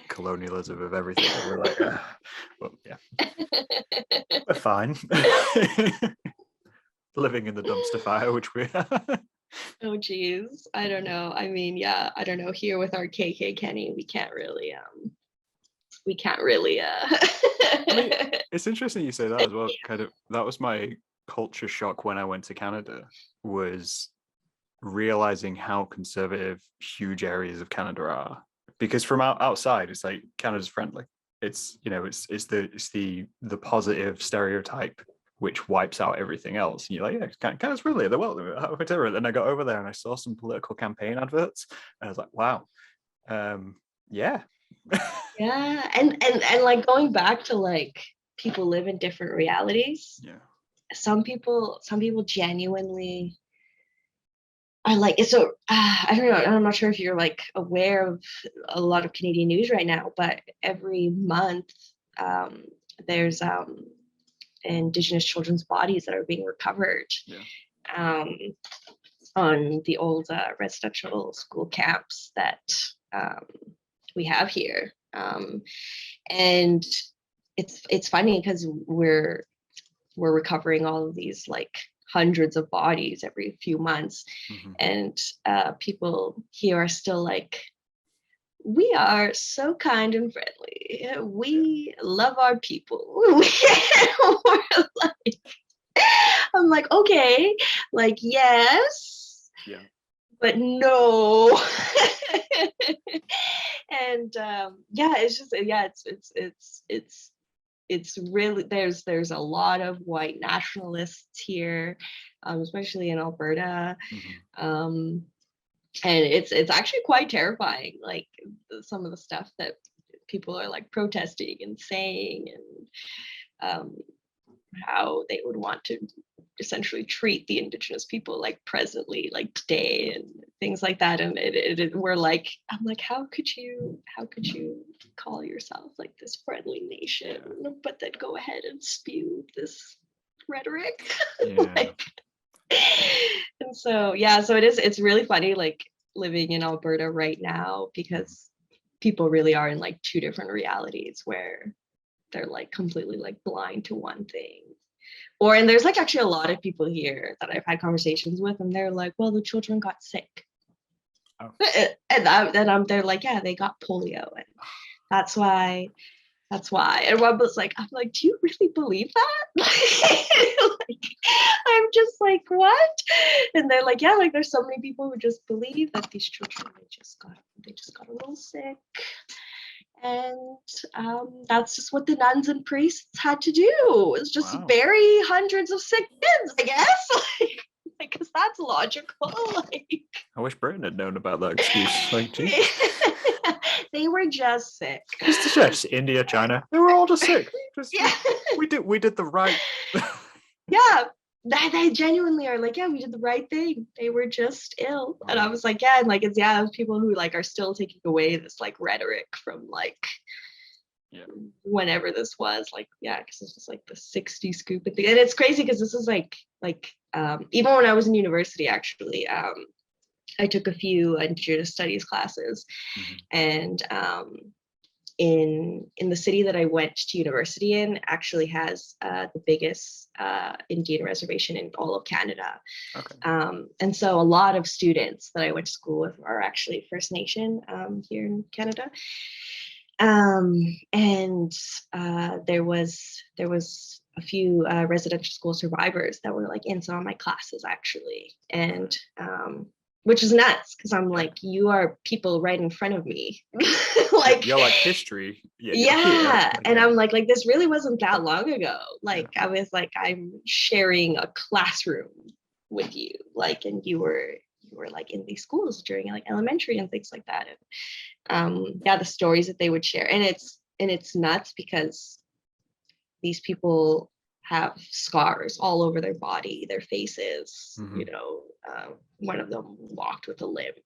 colonialism of everything. And we're like, well, yeah, we're fine. Living in the dumpster fire, which we are. Oh, geez. I don't know. I mean, yeah, I don't know. Here with our KK Kenny, we can't really. I mean, it's interesting you say that as well. Kind of, that was my culture shock when I went to Canada, was realizing how conservative huge areas of Canada are. Because from outside, it's like Canada's friendly. It's, you know, it's the positive stereotype which wipes out everything else. And you're like, yeah, Canada's friendly. They're well, whatever. And I got over there and I saw some political campaign adverts, and I was like, wow, yeah. Yeah, and like going back to like people live in different realities. Yeah. Some people genuinely are like, so I don't know, I'm not sure if you're like aware of a lot of Canadian news right now, but every month there's Indigenous children's bodies that are being recovered. Yeah. On the old residential school camps that we have here. And it's funny because we're recovering all of these like hundreds of bodies every few months. Mm-hmm. And people here are still like, we are so kind and friendly. We love our people. We're like, I'm like, okay, like, yes, yeah, but no. And yeah, it's just, yeah, it's really, there's a lot of white nationalists here, especially in Alberta. Mm-hmm. And it's actually quite terrifying, like some of the stuff that people are like protesting and saying, and how they would want to essentially treat the Indigenous people like presently, like today, and things like that. And we're like, I'm like, how could you call yourself like this friendly nation, but then go ahead and spew this rhetoric? Yeah. Like, and so yeah, so it's really funny like living in Alberta right now, because people really are in like two different realities where they're like completely like blind to one thing. And there's like actually a lot of people here that I've had conversations with, and they're like, well, the children got sick. Oh. And they're like, yeah, they got polio, and that's why. And Rob was like, I'm like, do you really believe that? Like, I'm just like, what? And they're like, yeah, like there's so many people who just believe that these children, they just got they just got a little sick. And that's just what the nuns and priests had to do. It's just bury hundreds of sick kids, I guess. Because that's logical. Like, I wish Britain had known about that excuse. Like, geez. They were just sick. Just India, China. They were all just sick. We did the right. Yeah. They genuinely are like, yeah, we did the right thing. They were just ill. And I was like, yeah, and like, it's people who like are still taking away this like rhetoric from like whenever this was, like, because this was like the 60s scoop and thing. And it's crazy because this is like even when I was in university, actually, I took a few Indigenous studies classes, and in the city that I went to university in actually has the biggest Indian reservation in all of Canada. Okay. And so a lot of students that I went to school with are actually First Nation here in Canada. And there was a few residential school survivors that were like in some of my classes actually. And which is nuts because I'm like, you are people right in front of me. Like, you're like history. And I'm like this really wasn't that long ago. Like I was like, I'm sharing a classroom with you, like, and you were like in these schools during like elementary and things like that. And the stories that they would share, and it's nuts because these people have scars all over their body, their faces. You know, one of them walked with a limp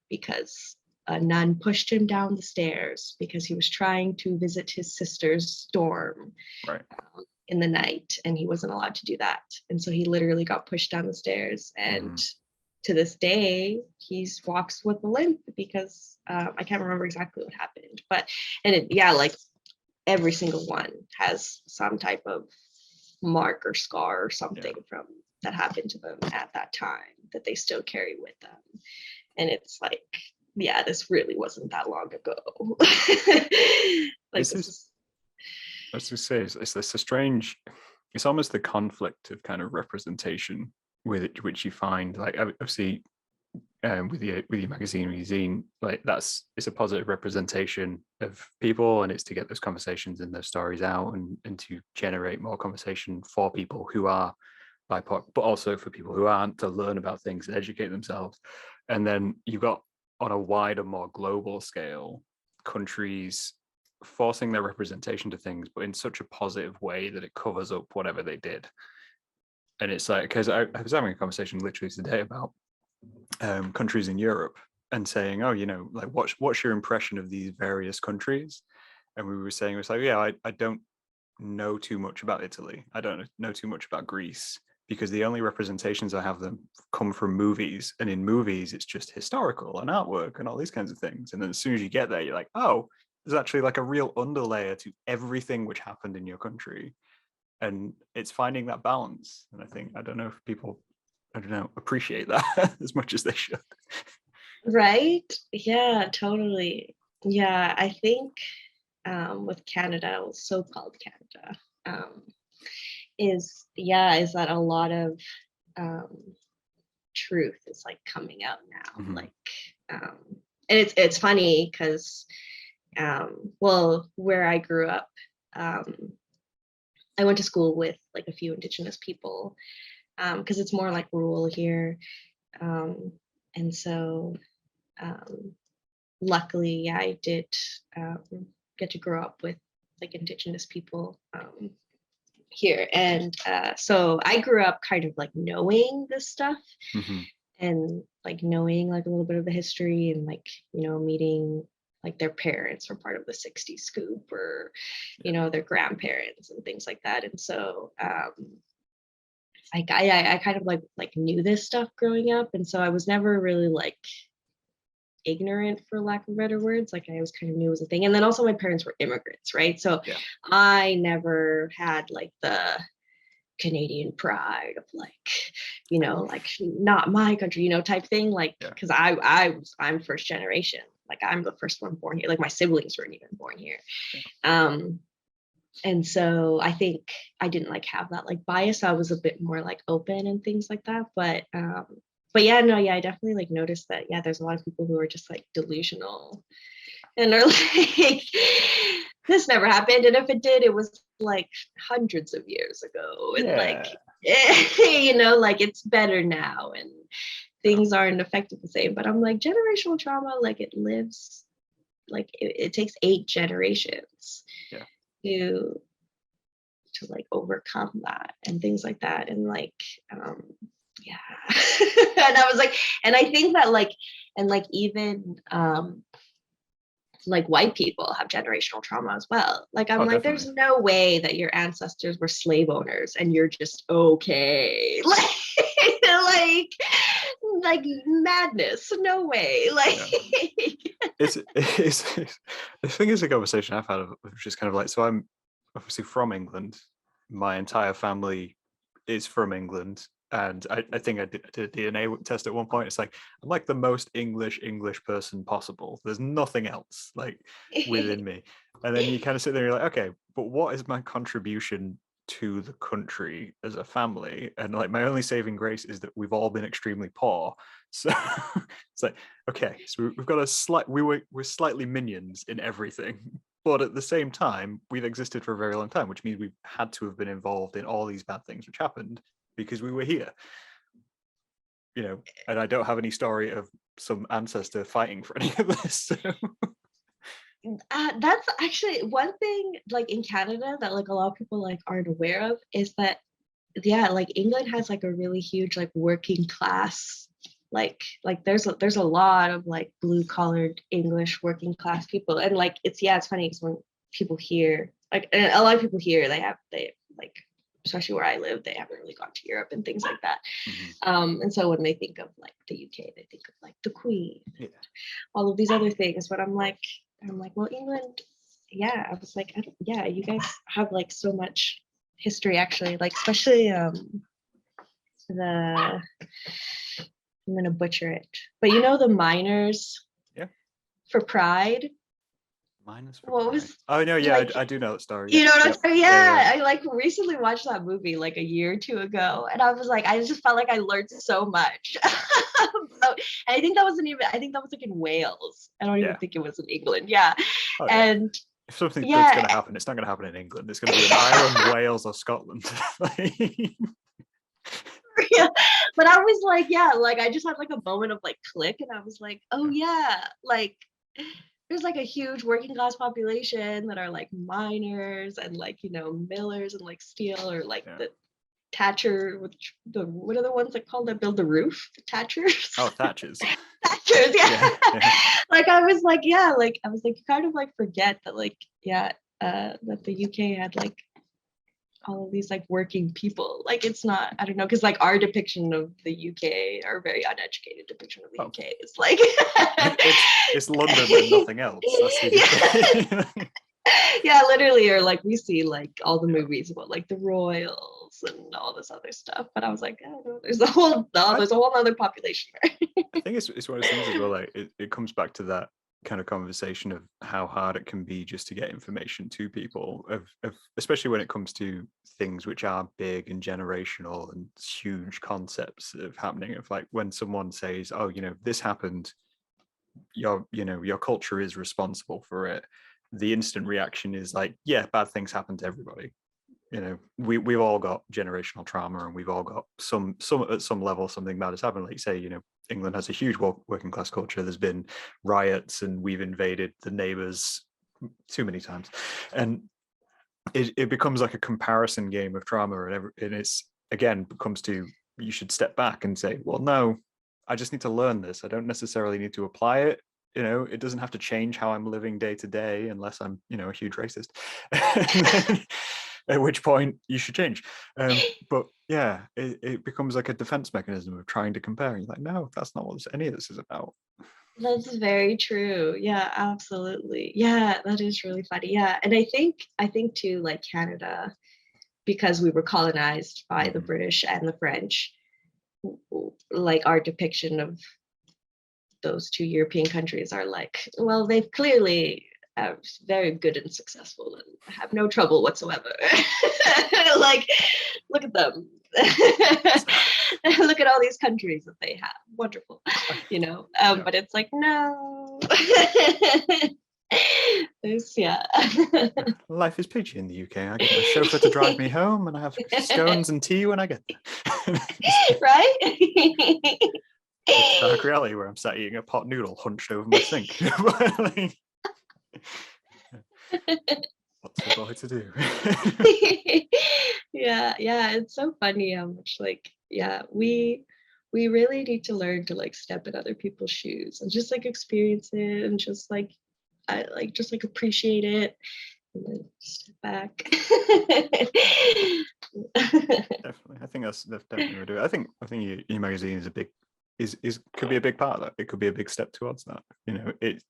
because a nun pushed him down the stairs because he was trying to visit his sister's dorm in the night, and he wasn't allowed to do that. And so he literally got pushed down the stairs, and to this day he walks with a limp because I can't remember exactly what happened, but like every single one has some type of mark or scar or something from that happened to them at that time that they still carry with them. And it's like, this really wasn't that long ago. Like, I was to say, it's a strange, it's almost the conflict of kind of representation with it, which you find, like, obviously, with your magazine, with your zine, like it's a positive representation of people, and it's to get those conversations and those stories out, and to generate more conversation for people who are BIPOC, but also for people who aren't, to learn about things and educate themselves. And then you've got, on a wider, more global scale, countries forcing their representation to things, but in such a positive way that it covers up whatever they did. And it's like, because I was having a conversation literally today about countries in Europe and saying, oh, you know, like, what's your impression of these various countries? And we were saying, it's like, I don't know too much about Italy. I don't know too much about Greece, because the only representations I have them come from movies, and in movies it's just historical and artwork and all these kinds of things. And then as soon as you get there, you're like, oh, there's actually like a real underlayer to everything which happened in your country. And it's finding that balance. And I think, I don't know if people, appreciate that as much as they should. Right? Yeah, totally. Yeah, I think with Canada, so-called Canada, is that a lot of truth is like coming out now. Like, and it's funny because, where I grew up, I went to school with like a few Indigenous people, because it's more like rural here. And so luckily, I did get to grow up with like Indigenous people here. And so I grew up kind of like knowing this stuff, and like knowing like a little bit of the history, and like, you know, meeting like their parents were part of the 60s scoop, or, you know, their grandparents and things like that. And so I kind of like knew this stuff growing up. And so I was never really like ignorant, for lack of better words. Like, I always kind of knew it was a thing. And then also my parents were immigrants, right? So I never had like the Canadian pride of like, you know, like, not my country, you know, type thing. Like, because I'm first generation. Like, I'm the first one born here. Like, my siblings weren't even born here. And so I think I didn't like have that like bias. I was a bit more like open and things like that. But but yeah, no, yeah, I definitely like noticed that. Yeah, there's a lot of people who are just like delusional and are like, this never happened. And if it did, it was like hundreds of years ago. And like, you know, like it's better now and things aren't affected the same. But I'm like, generational trauma, like it lives, like it takes 8 generations to like overcome that and things like that. And like, yeah. And I was like, and I think that like, and like even like white people have generational trauma as well. Like I'm like, Definitely. there's no way that your ancestors were slave owners and you're just okay. Like madness. No way. Like it's the thing is a conversation I've had, which is kind of like, so I'm obviously from England. My entire family is from England. And I think I did a DNA test at one point. It's like, I'm like the most English person possible. There's nothing else like within me. And then you kind of sit there and you're like, okay, but what is my contribution to the country as a family? And like my only saving grace is that we've all been extremely poor. So it's like, okay, so we've got we're slightly minions in everything. But at the same time, we've existed for a very long time, which means we've had to have been involved in all these bad things which happened because we were here, you know, and I don't have any story of some ancestor fighting for any of this. So. That's actually one thing like in Canada that like a lot of people like aren't aware of is that, yeah, like England has like a really huge like working class, like there's a lot of like blue collared English working class people. And like it's funny because when people hear like a lot of people here they like, especially where I live, they haven't really gone to Europe and things like that. And so when they think of like the UK, they think of like the Queen, all of these other things. But I'm like, well, England, yeah. I was like, yeah, you guys have like so much history actually, like especially I'm gonna butcher it, but you know the miners for Pride. Minus for Pride. Oh no, yeah, like, I do know that story. You know what I'm saying? Yeah, I like recently watched that movie like a year or two ago, and I was like, I just felt like I learned so much. And I think that wasn't even. I think that was like in Wales. I don't even think it was in England. Yeah, and if something good's going to happen, it's not going to happen in England. It's going to be in Ireland, Wales, or Scotland. Yeah, but I was like, yeah, like I just had like a moment of like click, and I was like, oh yeah, like. There's like a huge working class population that are like miners and like, you know, millers and like steel or like the Thatcher, which what are the ones that called that build the roof? The Thatchers. Oh, Thatchers. Thatchers, yeah. Like I was like, yeah, like I was like, you kind of like forget that like, that the UK had like all of these like working people. Like it's not, I don't know, because like our depiction of the UK, our very uneducated depiction of the UK is like it's London and nothing else. Yeah, literally, or like we see like all the movies about like the royals and all this other stuff. But I was like, oh, no, there's a whole other population there. I think it's one of those things as well. Like it comes back to that kind of conversation of how hard it can be just to get information to people, of especially when it comes to things which are big and generational and huge concepts of happening. Of like when someone says, "Oh, you know, this happened. Your culture is responsible for it." The instant reaction is like, "Yeah, bad things happen to everybody." You know, we've all got generational trauma, and we've all got some at some level something bad has happened. Like you say, you know, England has a huge working class culture. There's been riots, and we've invaded the neighbors too many times, and it becomes like a comparison game of trauma, and it's again comes to, you should step back and say, well, no, I just need to learn this. I don't necessarily need to apply it. You know, it doesn't have to change how I'm living day to day unless I'm, you know, a huge racist. At which point you should change. But yeah, it becomes like a defense mechanism of trying to compare. You're like, no, that's not what any of this is about. That's very true. Yeah, absolutely. Yeah, that is really funny. Yeah. And I think too, like Canada, because we were colonized by the British and the French, like our depiction of those two European countries are like, well, they've clearly very good and successful and have no trouble whatsoever. Like, look at them. Look at all these countries that they have. Wonderful, you know. But it's like, no. Life is peachy in the UK. I get my chauffeur to drive me home, and I have scones and tea when I get there. Right? It's dark reality where I'm sat eating a pot noodle hunched over my sink. What's the boy to do? Yeah, it's so funny how much like, we really need to learn to like step in other people's shoes and just like experience it and just like appreciate it and then step back. Definitely, I think that's definitely what we do. I think your magazine is a big could be a big part of that. It could be a big step towards that. You know, it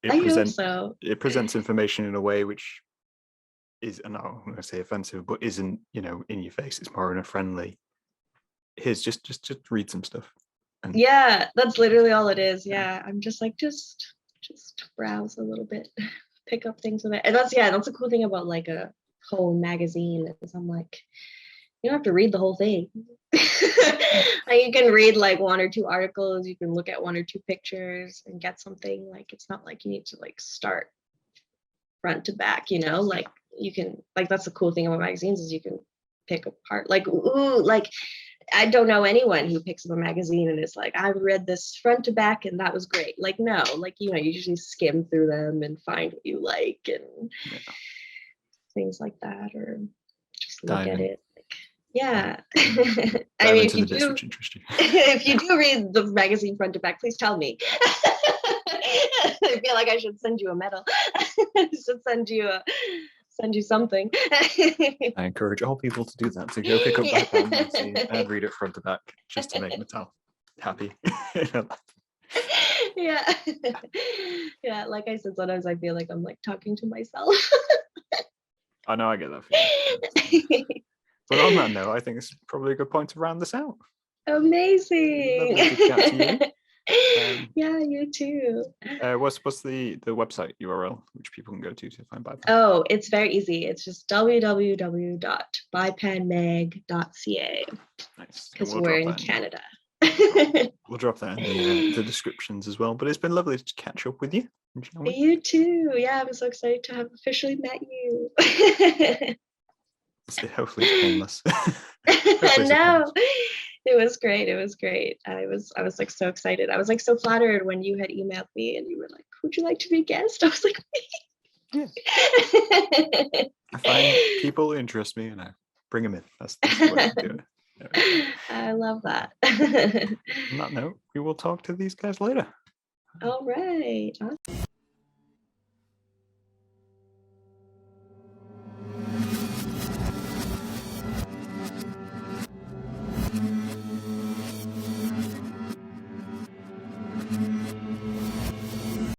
presents information in a way which is, and I'm going to say offensive, but isn't, you know, in your face. It's more in a friendly, here's just read some stuff. And yeah, that's literally all it is. Yeah, I'm just like, just browse a little bit, pick up things with it. And that's the cool thing about like a whole magazine is I'm like, you don't have to read the whole thing. Like, you can read like 1 or 2 articles, you can look at 1 or 2 pictures and get something. Like, it's not like you need to like start front to back, you know, like you can, like, that's the cool thing about magazines is you can pick apart, like, ooh, like, I don't know anyone who picks up a magazine and is like, I read this front to back and that was great. Like, no, like, you know, you usually skim through them and find what you like and things like that, or just look at it. Yeah. I mean, if you do, if you do read the magazine front to back, please tell me. I feel like I should send you a medal. I should send you something. I encourage all people to do that, to go pick up Bipan magazine and read it front to back, just to make Natal happy. Yeah. Like I said, sometimes I feel like I'm like talking to myself. I know, I get that feeling. But on that note, I think it's probably a good point to round this out. Amazing. Lovely to chat to you. Yeah, you too. What's the website URL which people can go to find Bipan? Oh, it's very easy. It's just www.bipanmag.ca. Nice. Because we're in Canada. We'll drop that in the descriptions as well. But it's been lovely to catch up with you. You too. Yeah, I'm so excited to have officially met you. Hopefully it's painless. No, it was great. I was like so excited. I was like so flattered when you had emailed me and you were like, would you like to be a guest? I was like, yeah. I find people who interest me and I bring them in. That's the way to do it. I love that. On that note, we will talk to these guys later. All right.